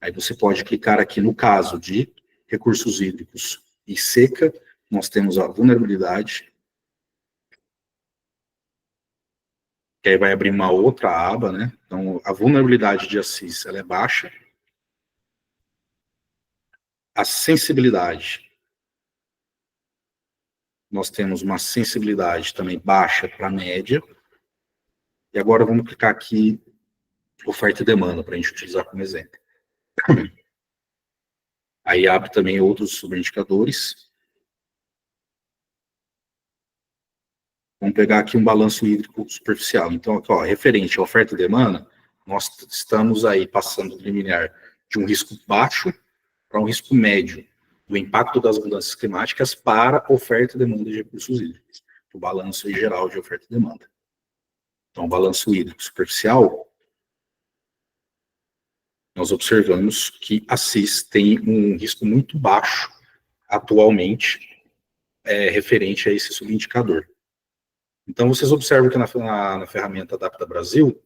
Aí você pode clicar aqui no caso de recursos hídricos e seca, nós temos a vulnerabilidade, que aí vai abrir uma outra aba, né? Então, a vulnerabilidade de Assis, ela é baixa. A sensibilidade, nós temos uma sensibilidade também baixa para média. E agora vamos clicar aqui, oferta e demanda, para a gente utilizar como exemplo. Aí abre também outros subindicadores. Vamos pegar aqui um balanço hídrico superficial. Então, aqui, ó, referente à oferta e demanda, nós estamos aí passando do limiar de um risco baixo para um risco médio do impacto das mudanças climáticas para oferta e demanda de recursos hídricos. O balanço aí geral de oferta e demanda. Então, o balanço hídrico superficial, nós observamos que Assis tem um risco muito baixo atualmente referente a esse subindicador. Então, vocês observam que na ferramenta Adapta Brasil,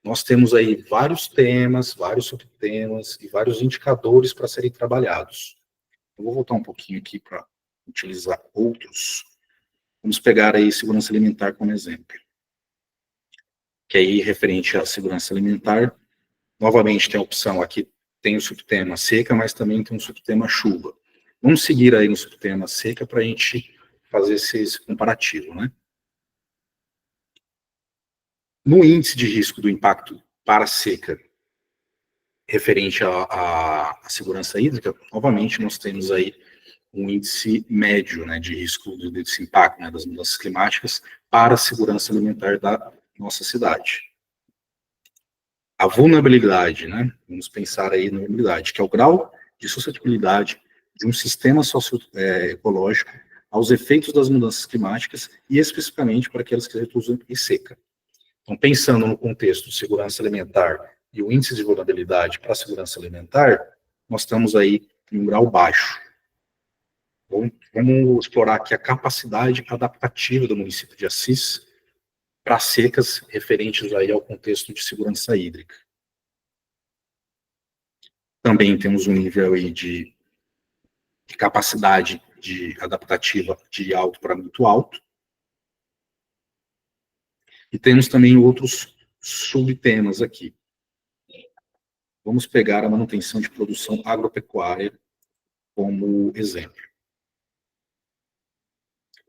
nós temos aí vários temas, vários subtemas e vários indicadores para serem trabalhados. Eu vou voltar um pouquinho aqui para utilizar outros. Vamos pegar aí segurança alimentar como exemplo. Que aí, referente à segurança alimentar, novamente tem a opção aqui, tem o subtema seca, mas também tem o subtema chuva. Vamos seguir aí no subtema seca para a gente fazer esse comparativo, né? No índice de risco do impacto para a seca, referente à segurança hídrica, novamente nós temos aí um índice médio, né, de risco desse impacto, né, das mudanças climáticas para a segurança alimentar da nossa cidade. A vulnerabilidade, né, vamos pensar aí na vulnerabilidade, que é o grau de suscetibilidade de um sistema socioecológico aos efeitos das mudanças climáticas e especificamente para aquelas que reduzem em seca. Então, pensando no contexto de segurança alimentar e o índice de vulnerabilidade para a segurança alimentar, nós estamos aí em um grau baixo. Vamos explorar aqui a capacidade adaptativa do município de Assis para secas referentes aí ao contexto de segurança hídrica. Também temos um nível aí de capacidade adaptativa de alto para muito alto. E temos também outros subtemas aqui. Vamos pegar a manutenção de produção agropecuária como exemplo.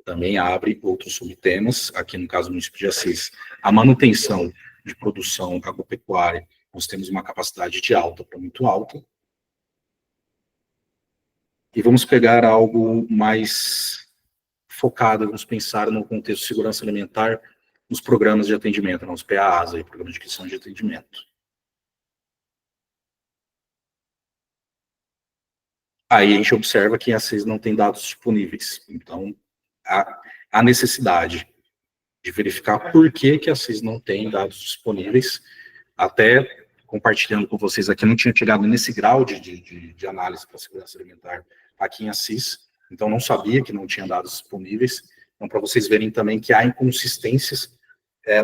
Também abre outros subtemas, aqui no caso do município de Assis. A manutenção de produção agropecuária, nós temos uma capacidade de alta para muito alta. E vamos pegar algo mais focado, vamos pensar no contexto de segurança alimentar, nos programas de atendimento, nos PAAs, aí, Programa de Aquisição de Atendimento. Aí a gente observa que em Assis não tem dados disponíveis. Então, há necessidade de verificar por que a Assis não tem dados disponíveis. Até compartilhando com vocês aqui, não tinha chegado nesse grau de análise para a segurança alimentar aqui em Assis, então não sabia que não tinha dados disponíveis. Então, para vocês verem também que há inconsistências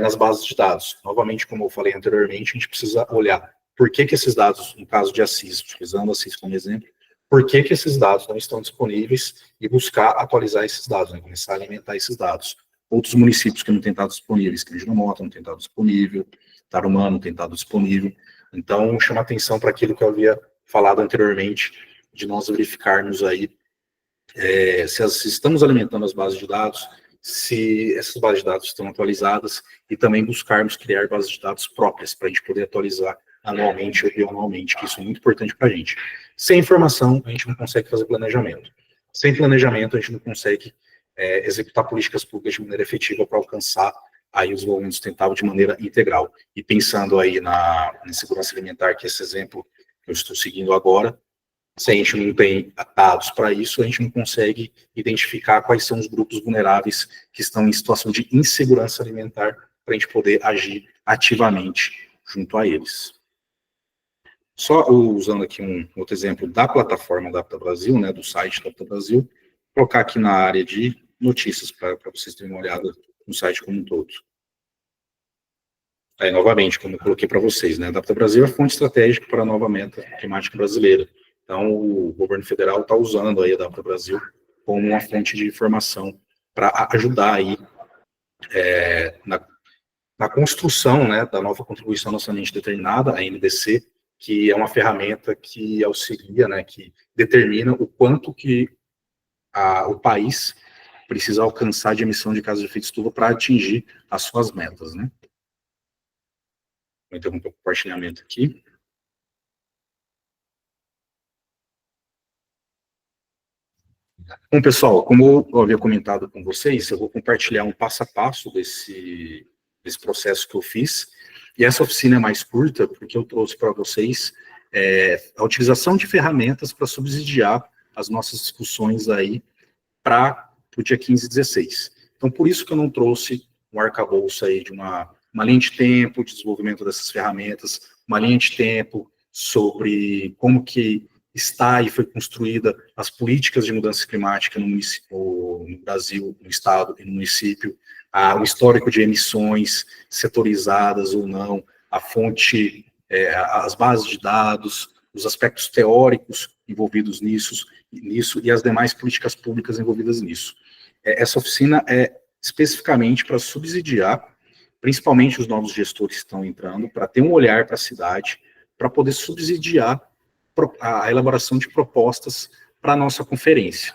nas bases de dados. Novamente, como eu falei anteriormente, a gente precisa olhar por que esses dados, no caso de Assis, utilizando Assis como exemplo, por que esses dados não estão disponíveis e buscar atualizar esses dados, né, começar a alimentar esses dados. Outros municípios que não têm dados disponíveis, que no Mota não tem dado disponível, Tarumã não tem dado disponível. Então, chama atenção para aquilo que eu havia falado anteriormente, de nós verificarmos aí se estamos alimentando as bases de dados, se essas bases de dados estão atualizadas, e também buscarmos criar bases de dados próprias, para a gente poder atualizar anualmente ou bianualmente, que isso é muito importante para a gente. Sem informação, a gente não consegue fazer planejamento. Sem planejamento, a gente não consegue executar políticas públicas de maneira efetiva para alcançar aí o desenvolvimento sustentável de maneira integral. E pensando aí na segurança alimentar, que é esse exemplo que eu estou seguindo agora, se a gente não tem dados para isso, a gente não consegue identificar quais são os grupos vulneráveis que estão em situação de insegurança alimentar para a gente poder agir ativamente junto a eles. Só usando aqui um outro exemplo da plataforma Adapta Brasil, né, do site Adapta Brasil, colocar aqui na área de notícias para vocês terem uma olhada no site como um todo. Aí, novamente, como eu coloquei para vocês, né, Adapta Brasil é a fonte estratégica para a nova meta climática brasileira. Então, o governo federal está usando aí a Adapta Brasil como uma fonte de informação para ajudar aí na construção, né, da nova contribuição nacionalmente determinada, a NDC, que é uma ferramenta que auxilia, né, que determina o quanto que o país precisa alcançar de emissão de gases de efeito estufa para atingir as suas metas, né. Vou interromper o compartilhamento aqui. Bom, pessoal, como eu havia comentado com vocês, eu vou compartilhar um passo a passo desse processo que eu fiz. E essa oficina é mais curta, porque eu trouxe para vocês a utilização de ferramentas para subsidiar as nossas discussões aí para o dia 15 e 16. Então, por isso que eu não trouxe um arcabouço aí de uma linha de tempo de desenvolvimento dessas ferramentas, uma linha de tempo sobre como que está e foi construída as políticas de mudança climática no Brasil, no estado e no município, o histórico de emissões setorizadas ou não, a fonte, as bases de dados, os aspectos teóricos envolvidos nisso e as demais políticas públicas envolvidas nisso. Essa oficina é especificamente para subsidiar, principalmente os novos gestores que estão entrando, para ter um olhar para a cidade, para poder subsidiar a elaboração de propostas para a nossa conferência.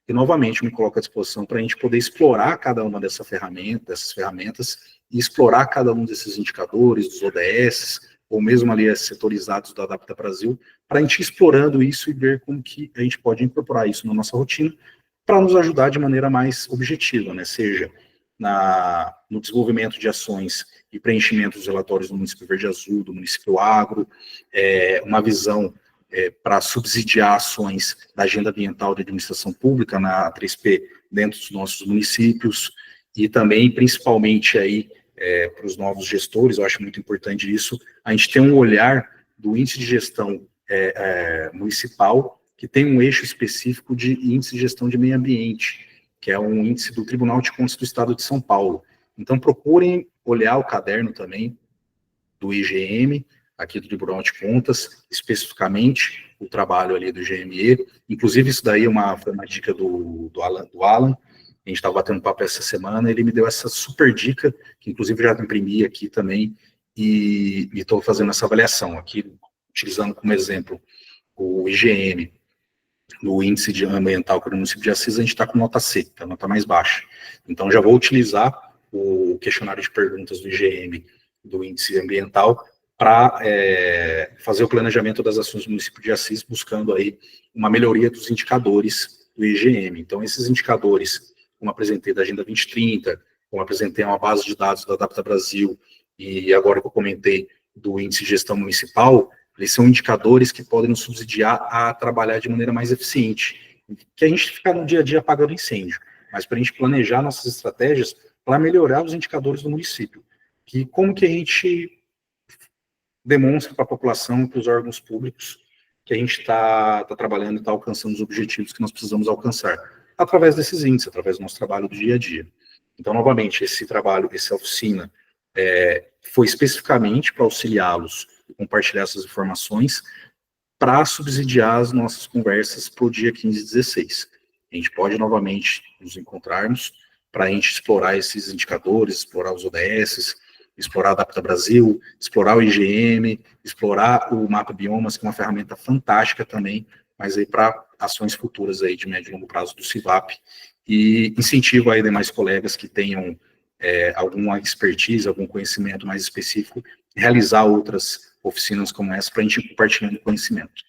E, novamente, me coloco à disposição para a gente poder explorar cada uma dessas ferramentas, e explorar cada um desses indicadores, dos ODS, ou mesmo ali setorizados da Adapta Brasil, para a gente ir explorando isso e ver como que a gente pode incorporar isso na nossa rotina, para nos ajudar de maneira mais objetiva, né? Seja no desenvolvimento de ações e preenchimento dos relatórios do município Verde Azul, do município Agro, uma visão para subsidiar ações da agenda ambiental da administração pública, na 3P, dentro dos nossos municípios, e também, principalmente, aí, para os novos gestores, eu acho muito importante isso, a gente ter um olhar do índice de gestão municipal, que tem um eixo específico de índice de gestão de meio ambiente, que é um índice do Tribunal de Contas do Estado de São Paulo. Então, procurem olhar o caderno também do IGM, aqui do Tribunal de Contas, especificamente o trabalho ali do GME. Inclusive, isso daí foi uma dica do Alan. A gente estava batendo papo essa semana, ele me deu essa super dica, que inclusive já imprimi aqui também, e estou fazendo essa avaliação aqui, utilizando como exemplo o IGM, no índice ambiental que é o município de Assis, a gente está com nota C, que é a nota mais baixa. Então, já vou utilizar o questionário de perguntas do IGM, do índice ambiental, para fazer o planejamento das ações do município de Assis, buscando aí uma melhoria dos indicadores do IGM. Então, esses indicadores, como apresentei da Agenda 2030, como apresentei uma base de dados da Adapta Brasil, e agora que eu comentei do índice de gestão municipal, eles são indicadores que podem nos subsidiar a trabalhar de maneira mais eficiente, que a gente fica no dia a dia apagando incêndio, mas para a gente planejar nossas estratégias para melhorar os indicadores do município, que como que a gente demonstra para a população e para os órgãos públicos que a gente está trabalhando e está alcançando os objetivos que nós precisamos alcançar, através desses índices, através do nosso trabalho do dia a dia. Então, novamente, esse trabalho, essa oficina, foi especificamente para auxiliá-los e compartilhar essas informações para subsidiar as nossas conversas para o dia 15 e 16. A gente pode novamente nos encontrarmos para a gente explorar esses indicadores, explorar os ODS, explorar a Adapta Brasil, explorar o IGM, explorar o Mapa Biomas, que é uma ferramenta fantástica também, mas aí para ações futuras aí de médio e longo prazo do CIVAP, e incentivo aí demais colegas que tenham alguma expertise, algum conhecimento mais específico, realizar outras oficinas como essa para a gente ir compartilhando conhecimento.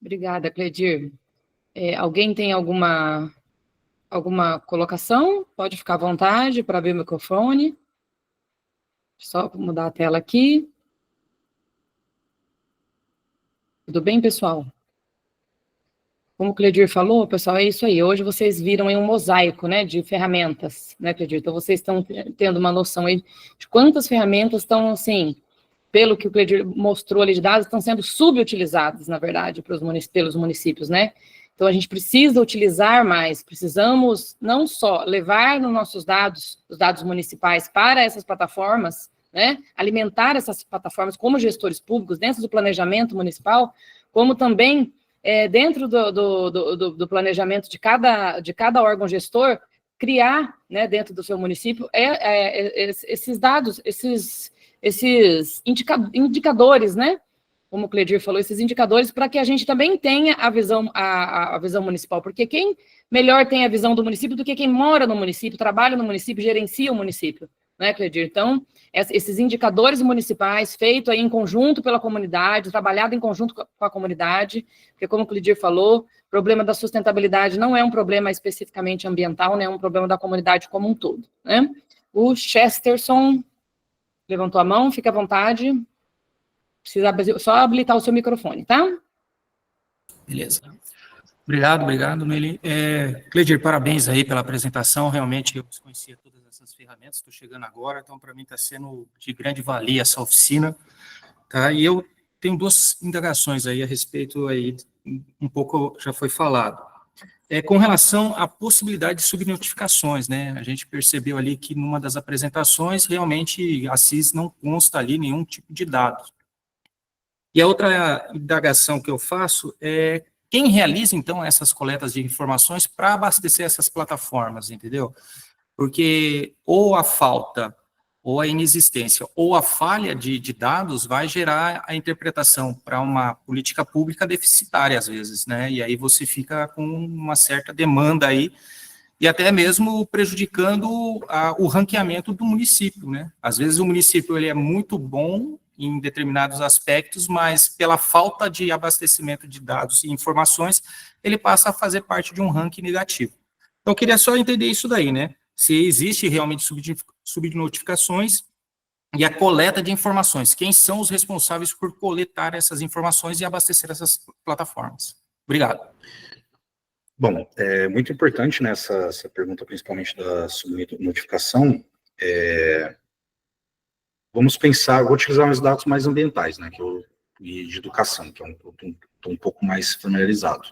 Obrigada, Cledir. Alguém tem alguma colocação? Pode ficar à vontade para abrir o microfone. Só mudar a tela aqui. Tudo bem, pessoal? Como o Cledir falou, pessoal, é isso aí. Hoje vocês viram aí um mosaico, né, de ferramentas, né, Cledir? Então, vocês estão tendo uma noção aí de quantas ferramentas estão, assim, pelo que o Cledir mostrou ali de dados, estão sendo subutilizadas, na verdade, pelos municípios, né? Então, a gente precisa utilizar mais, precisamos não só levar nos nossos dados, os dados municipais para essas plataformas, né, alimentar essas plataformas como gestores públicos dentro do planejamento municipal, como também dentro do planejamento de cada órgão gestor, criar, né, dentro do seu município, esses dados, esses indicadores, né, como o Cledir falou, esses indicadores, para que a gente também tenha a visão municipal, porque quem melhor tem a visão do município do que quem mora no município, trabalha no município, gerencia o município, né, Cledir? Então, esses indicadores municipais, feitos aí em conjunto pela comunidade, trabalhado em conjunto com a comunidade, porque como o Cledir falou, o problema da sustentabilidade não é um problema especificamente ambiental, né, é um problema da comunidade como um todo, né? O Chesterson levantou a mão, fica à vontade. Precisa só habilitar o seu microfone, tá? Beleza. Obrigado, Meli. Cledir, parabéns aí pela apresentação. Realmente eu desconhecia todas essas ferramentas, estou chegando agora, então para mim está sendo de grande valia essa oficina. Tá? E eu tenho duas indagações aí a respeito, aí, um pouco já foi falado. Com relação à possibilidade de subnotificações, né? A gente percebeu ali que numa das apresentações, realmente a CIS não consta ali nenhum tipo de dado. E a outra indagação que eu faço é quem realiza, então, essas coletas de informações para abastecer essas plataformas, entendeu? Porque ou a falta, ou a inexistência, ou a falha de dados vai gerar a interpretação para uma política pública deficitária, às vezes, né? E aí você fica com uma certa demanda aí, e até mesmo prejudicando o ranqueamento do município, né? Às vezes o município ele é muito bom em determinados aspectos, mas pela falta de abastecimento de dados e informações, ele passa a fazer parte de um ranking negativo. Então, eu queria só entender isso daí, né? Se existe realmente subnotificações e a coleta de informações. Quem são os responsáveis por coletar essas informações e abastecer essas plataformas? Obrigado. Bom, é muito importante nessa essa pergunta, principalmente da subnotificação. Vamos pensar, vou utilizar uns dados mais ambientais, né, e de educação, que é um pouco mais familiarizado.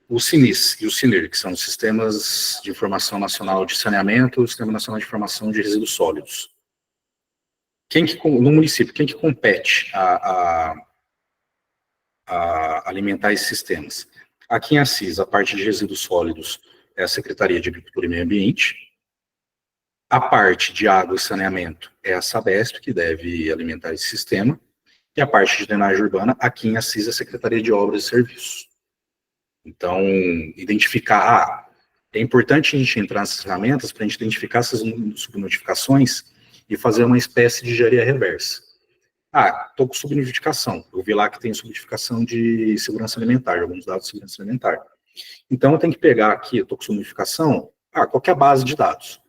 O SINIS e o SINIR, que são os Sistemas de Informação Nacional de Saneamento e o Sistema Nacional de Informação de Resíduos Sólidos. No município, quem que compete a alimentar esses sistemas? Aqui em Assis, a parte de resíduos sólidos é a Secretaria de Agricultura e Meio Ambiente. A parte de água e saneamento é a Sabesp, que deve alimentar esse sistema. E a parte de drenagem urbana, aqui em Assis, é a Secretaria de Obras e Serviços. Então, identificar, é importante a gente entrar nessas ferramentas para a gente identificar essas subnotificações e fazer uma espécie de engenharia reversa. Estou com subnotificação. Eu vi lá que tem subnotificação de segurança alimentar, alguns dados de segurança alimentar. Então, eu tenho que pegar aqui, eu estou com subnotificação, qual que é a base de dados?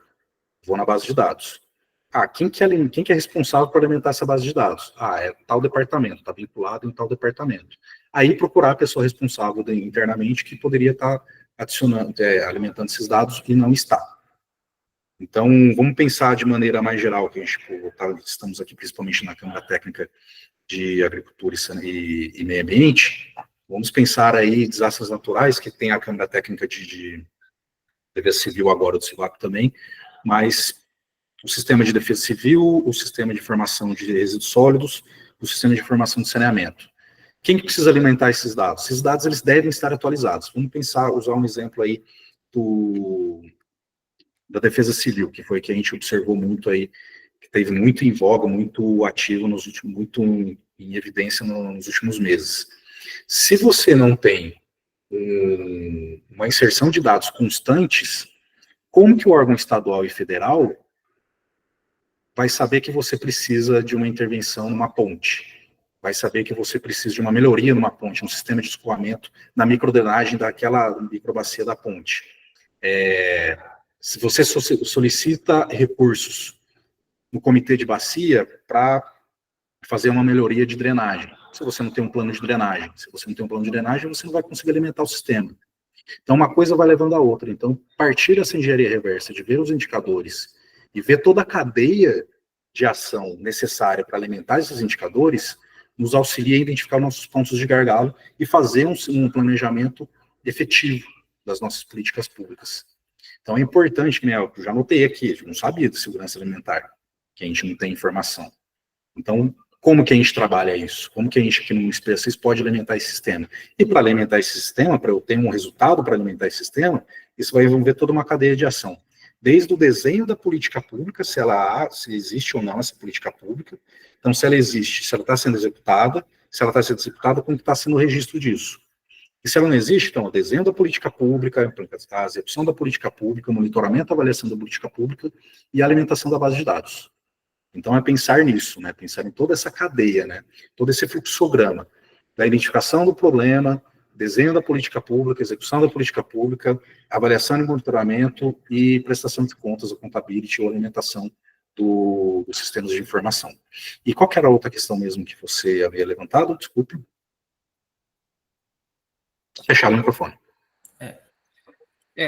Vou na base de dados. Quem que é responsável por alimentar essa base de dados? É tal departamento, está vinculado em tal departamento. Aí procurar a pessoa responsável internamente que poderia estar adicionando, alimentando esses dados e não está. Então, vamos pensar de maneira mais geral, que a gente estamos aqui principalmente na Câmara Técnica de Agricultura e Meio Ambiente. Vamos pensar aí desastres naturais, que tem a Câmara Técnica de Defesa Civil agora, do CIVAP também, mas o sistema de defesa civil, o sistema de informação de resíduos sólidos, o sistema de informação de saneamento. Quem que precisa alimentar esses dados? Esses dados, eles devem estar atualizados. Vamos pensar, usar um exemplo aí da defesa civil, que foi que a gente observou muito aí, que teve muito em voga, muito ativo, muito em evidência nos últimos meses. Se você não tem uma inserção de dados constantes, como que o órgão estadual e federal vai saber que você precisa de uma intervenção numa ponte? Vai saber que você precisa de uma melhoria numa ponte, um sistema de escoamento na microdrenagem daquela microbacia da ponte. Se você solicita recursos no comitê de bacia para fazer uma melhoria de drenagem, se você não tem um plano de drenagem, você não vai conseguir alimentar o sistema. Então, uma coisa vai levando a outra. Então, partir dessa engenharia reversa, de ver os indicadores e ver toda a cadeia de ação necessária para alimentar esses indicadores, nos auxilia a identificar nossos pontos de gargalo e fazer um planejamento efetivo das nossas políticas públicas. Então, é importante, né, eu já notei aqui, a gente não sabia de segurança alimentar, que a gente não tem informação. Então, como que a gente trabalha isso? Como que a gente, aqui no Assis, pode alimentar esse sistema? E para alimentar esse sistema, para eu ter um resultado para alimentar esse sistema, isso vai envolver toda uma cadeia de ação. Desde o desenho da política pública, se existe ou não essa política pública. Então, se ela existe, se ela está sendo executada, como que está sendo o registro disso? E se ela não existe, então, o desenho da política pública, a execução da política pública, o monitoramento e avaliação da política pública e a alimentação da base de dados. Então, é pensar nisso, né? Pensar em toda essa cadeia, né? Todo esse fluxograma da identificação do problema, desenho da política pública, execução da política pública, avaliação e monitoramento e prestação de contas, ou accountability, ou alimentação dos sistemas de informação. E qual que era a outra questão mesmo que você havia levantado? Desculpe. Fechar o microfone.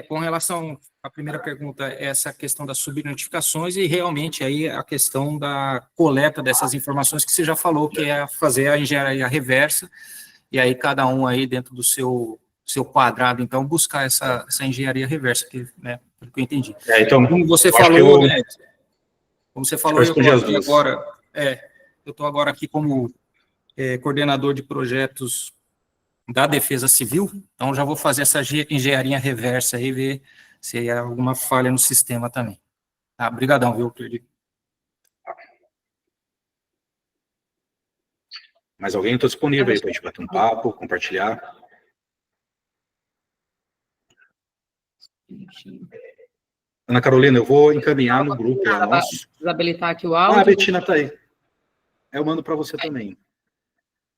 Com relação à primeira pergunta, essa questão das subnotificações e realmente aí a questão da coleta dessas informações que você já falou, que é fazer a engenharia reversa, e aí cada um aí dentro do seu quadrado, então, buscar essa engenharia reversa, que, né, pelo que eu entendi. Então, como você falou, eu estou agora aqui como coordenador de projetos da Defesa Civil, então já vou fazer essa engenharia reversa aí, ver se há alguma falha no sistema também. Obrigadão, viu, Cledir? Mais alguém? Estou disponível aí para a gente bater um papo, compartilhar. Ana Carolina, eu vou encaminhar no grupo lá nosso. Desabilitar aqui o áudio. A Betina está aí. Eu mando para você também.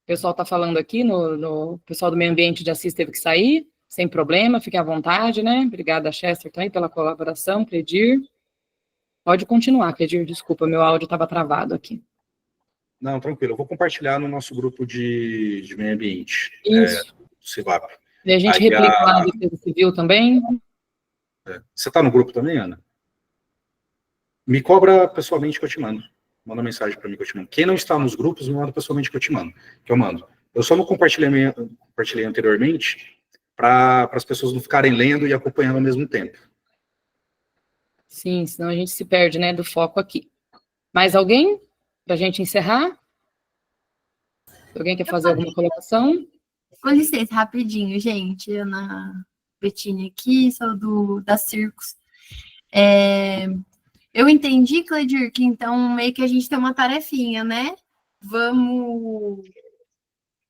O pessoal está falando aqui, o pessoal do meio ambiente de Assis teve que sair, sem problema, fique à vontade, né? Obrigada, Chester, também, pela colaboração, Cledir. Pode continuar, Cledir, desculpa, meu áudio estava travado aqui. Não, tranquilo, eu vou compartilhar no nosso grupo de meio ambiente, Isso. do CIVAP. E a gente Aí replica lá na Defesa Civil também. Você está no grupo também, Ana? Me cobra pessoalmente que eu te mando. Manda mensagem para mim que eu te mando. Quem não está nos grupos, me manda pessoalmente que eu te mando. Que eu mando. Eu só não compartilhei anteriormente para as pessoas não ficarem lendo e acompanhando ao mesmo tempo. Sim, senão a gente se perde, né, do foco aqui. Mais alguém? Para a gente encerrar? Alguém quer fazer alguma colocação? Com licença, rapidinho, gente. Ana Bettini aqui, sou da Circos. Eu entendi, Cleidir, que então meio que a gente tem uma tarefinha, né? Vamos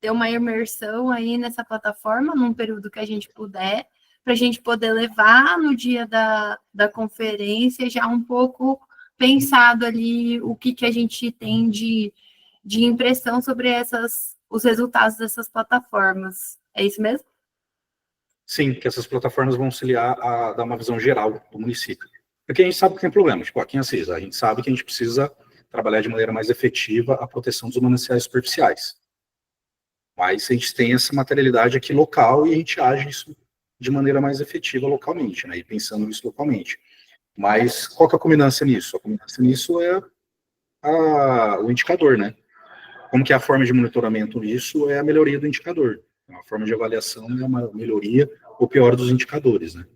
ter uma imersão aí nessa plataforma, num período que a gente puder, para a gente poder levar no dia da conferência já um pouco pensado ali o que a gente tem de impressão sobre os resultados dessas plataformas. É isso mesmo? Sim, que essas plataformas vão auxiliar a dar uma visão geral do município. Porque a gente sabe que tem problema, tipo, aqui em Assis, a gente sabe que a gente precisa trabalhar de maneira mais efetiva a proteção dos mananciais superficiais. Mas a gente tem essa materialidade aqui local e a gente age isso de maneira mais efetiva localmente, né, e pensando nisso localmente. Mas qual que é a culminância nisso? A culminância nisso é o indicador, né? Como que é a forma de monitoramento disso é a melhoria do indicador. A forma de avaliação é uma melhoria ou pior dos indicadores, né?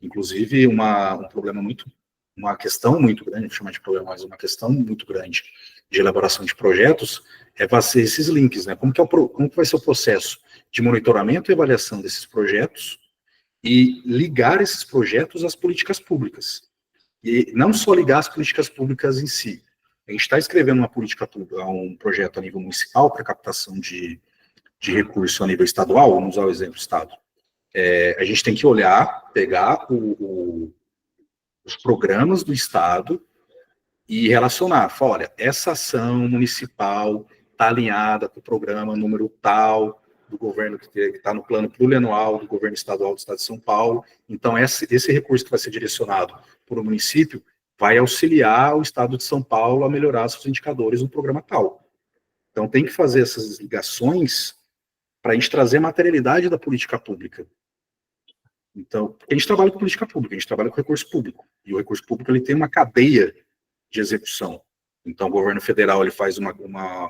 Inclusive, uma questão muito grande, vou chamar de problema, mas uma questão muito grande de elaboração de projetos é fazer esses links, né? Como que vai ser o processo de monitoramento e avaliação desses projetos e ligar esses projetos às políticas públicas. E não só ligar as políticas públicas em si. A gente está escrevendo uma política pública, um projeto a nível municipal para captação de recurso a nível estadual, vamos usar o exemplo do Estado. A gente tem que olhar, pegar os programas do Estado e relacionar. Falar, olha, essa ação municipal está alinhada com o programa número tal do governo que está no plano plurianual do governo estadual do Estado de São Paulo. Então, esse recurso que vai ser direcionado para o município vai auxiliar o Estado de São Paulo a melhorar seus indicadores no programa tal. Então, tem que fazer essas ligações para a gente trazer a materialidade da política pública. Então, a gente trabalha com política pública, a gente trabalha com recurso público, e o recurso público ele tem uma cadeia de execução. Então, o governo federal ele faz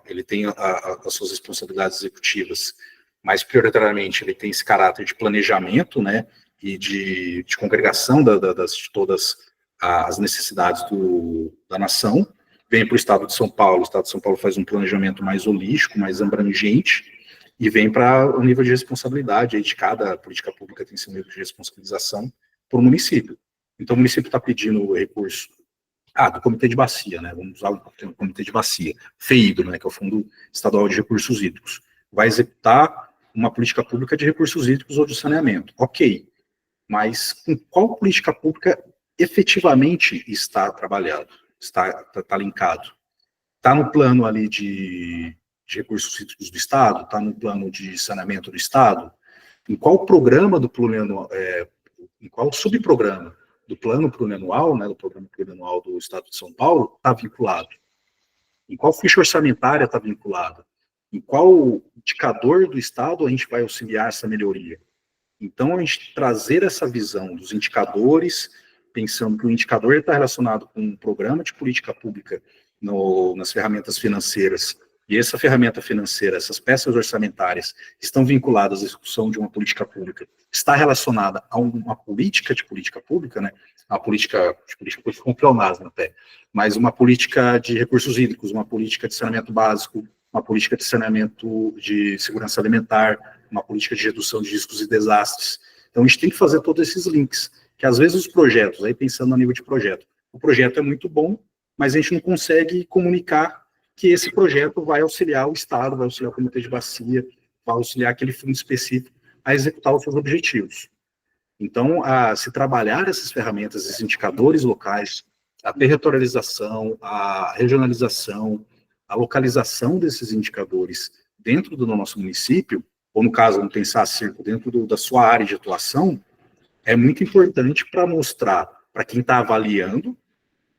ele tem as suas responsabilidades executivas, mas prioritariamente ele tem esse caráter de planejamento, né, e de congregação de todas as necessidades da nação. Vem para o Estado de São Paulo, o Estado de São Paulo faz um planejamento mais holístico, mais abrangente, e vem para o nível de responsabilidade, aí de cada política pública tem seu nível de responsabilização por município. Então, o município está pedindo o recurso do Comitê de Bacia, né? Vamos usar o Comitê de Bacia, FEIDRO, né? Que é o Fundo Estadual de Recursos Hídricos. Vai executar uma política pública de recursos hídricos ou de saneamento. Ok, mas com qual política pública efetivamente está trabalhado, está linkado? Está no plano ali de recursos hídricos do Estado? Está no plano de saneamento do Estado? Em qual programa do plurianual, em qual subprograma do plano plurianual, né, do programa plurianual do Estado de São Paulo, está vinculado? Em qual ficha orçamentária está vinculado? Em qual indicador do Estado a gente vai auxiliar essa melhoria? Então, a gente trazer essa visão dos indicadores, pensando que o indicador está relacionado com um programa de política pública nas ferramentas financeiras, e essa ferramenta financeira, essas peças orçamentárias, estão vinculadas à execução de uma política pública, está relacionada a uma política de política pública, né? A política de política pública com pleonasmo até, mas uma política de recursos hídricos, uma política de saneamento básico, uma política de saneamento de segurança alimentar, uma política de redução de riscos e desastres. Então, a gente tem que fazer todos esses links, que às vezes os projetos, aí pensando a nível de projeto, o projeto é muito bom, mas a gente não consegue comunicar que esse projeto vai auxiliar o Estado, vai auxiliar o Comitê de Bacia, vai auxiliar aquele fundo específico a executar os seus objetivos. Então, se trabalhar essas ferramentas, esses indicadores locais, a territorialização, a regionalização, a localização desses indicadores dentro do nosso município, ou no caso, vamos pensar a Circo, dentro da sua área de atuação, é muito importante para mostrar para quem está avaliando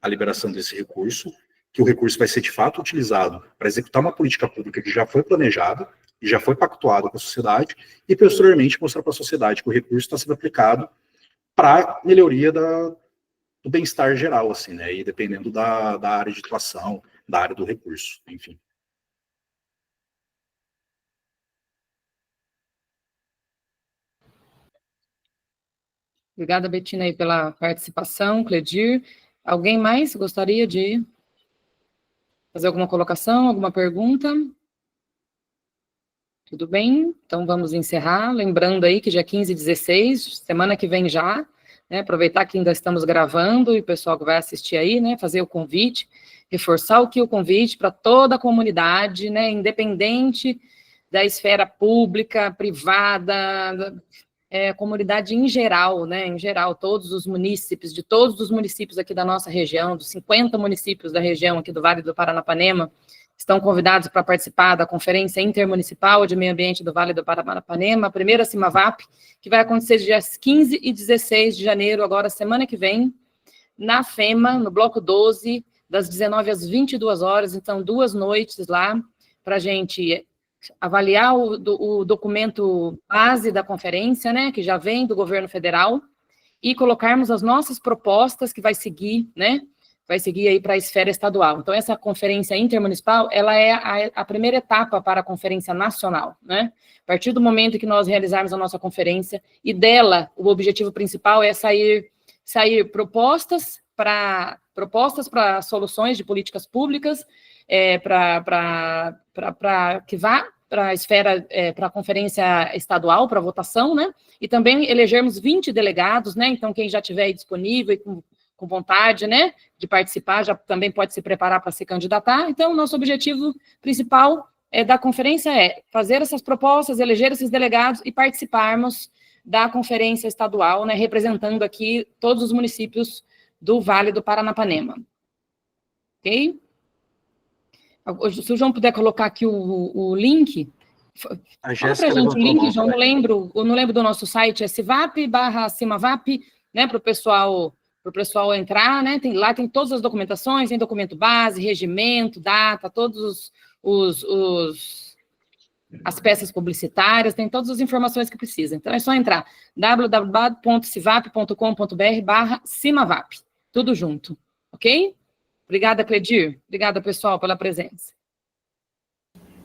a liberação desse recurso, que o recurso vai ser de fato utilizado para executar uma política pública que já foi planejada, e já foi pactuado com a sociedade, e posteriormente mostrar para a sociedade que o recurso está sendo aplicado para melhoria do bem-estar geral, assim, né, e dependendo da área de atuação, da área do recurso, enfim. Obrigada, Betina, aí pela participação. Cledir, alguém mais gostaria de fazer alguma colocação, alguma pergunta? Tudo bem? Então vamos encerrar. Lembrando aí que dia 15 e 16, semana que vem já, né? Aproveitar que ainda estamos gravando e o pessoal que vai assistir aí, né? Fazer o convite, reforçar o convite para toda a comunidade, né? Independente da esfera pública, privada, comunidade em geral, né? Em geral, todos os munícipes, de todos os municípios aqui da nossa região, dos 50 municípios da região aqui do Vale do Paranapanema, estão convidados para participar da Conferência Intermunicipal de Meio Ambiente do Vale do Paranapanema, a primeira CIMAVAP, que vai acontecer dias 15 e 16 de janeiro, agora semana que vem, na FEMA, no Bloco 12, das 19 às 22 horas, então 2 noites lá, para a gente avaliar o documento base da conferência, né, que já vem do governo federal, e colocarmos as nossas propostas que vai seguir, né, vai seguir aí para a esfera estadual. Então, essa conferência intermunicipal, ela é a primeira etapa para a conferência nacional, né? A partir do momento que nós realizarmos a nossa conferência, e dela, o objetivo principal é sair propostas para soluções de políticas públicas, para que vá para a esfera, para a conferência estadual, para votação, né? E também elegermos 20 delegados, né? Então, quem já estiver aí disponível e com vontade, né, de participar, já também pode se preparar para se candidatar. Então, nosso objetivo principal da conferência é fazer essas propostas, eleger esses delegados e participarmos da conferência estadual, né, representando aqui todos os municípios do Vale do Paranapanema. Ok? Se o João puder colocar aqui o link. Fala pra gente o link, João, eu não lembro do nosso site, é civap/cimavap, né, para o pessoal entrar, né, lá tem todas as documentações, tem documento base, regimento, data, todos as peças publicitárias, tem todas as informações que precisa. Então, é só entrar, www.civap.com.br/cimavap, tudo junto, ok? Obrigada, Cledir. Obrigada, pessoal, pela presença.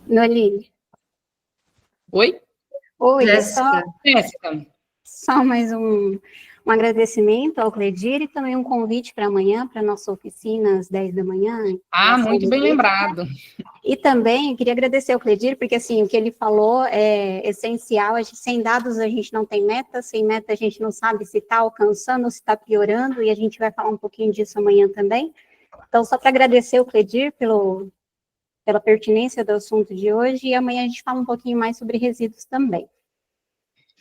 Noli. Oi? Oi, Jéssica. Só mais um agradecimento ao Cledir e também um convite para amanhã, para a nossa oficina, às 10 da manhã. Muito bem lembrado. E também queria agradecer ao Cledir, porque assim, o que ele falou é essencial, sem dados a gente não tem meta, sem meta a gente não sabe se está alcançando ou se está piorando, e a gente vai falar um pouquinho disso amanhã também. Então, só para agradecer ao Cledir pela pertinência do assunto de hoje, e amanhã a gente fala um pouquinho mais sobre resíduos também.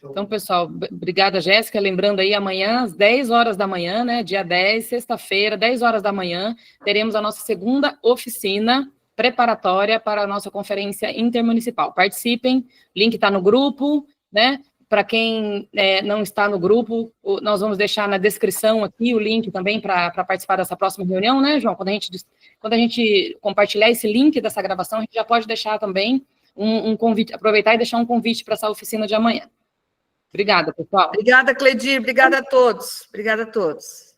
Então, pessoal, obrigada, Jéssica. Lembrando aí, amanhã, às 10 horas da manhã, né, dia 10, sexta-feira, 10 horas da manhã, teremos a nossa segunda oficina preparatória para a nossa conferência intermunicipal. Participem, link está no grupo, né? Para quem não está no grupo, nós vamos deixar na descrição aqui o link também para participar dessa próxima reunião, né, João? Quando a gente compartilhar esse link dessa gravação, a gente já pode deixar também um convite, aproveitar e deixar um convite para essa oficina de amanhã. Obrigada, pessoal. Obrigada, Cledir. Obrigada a todos. Obrigada a todos.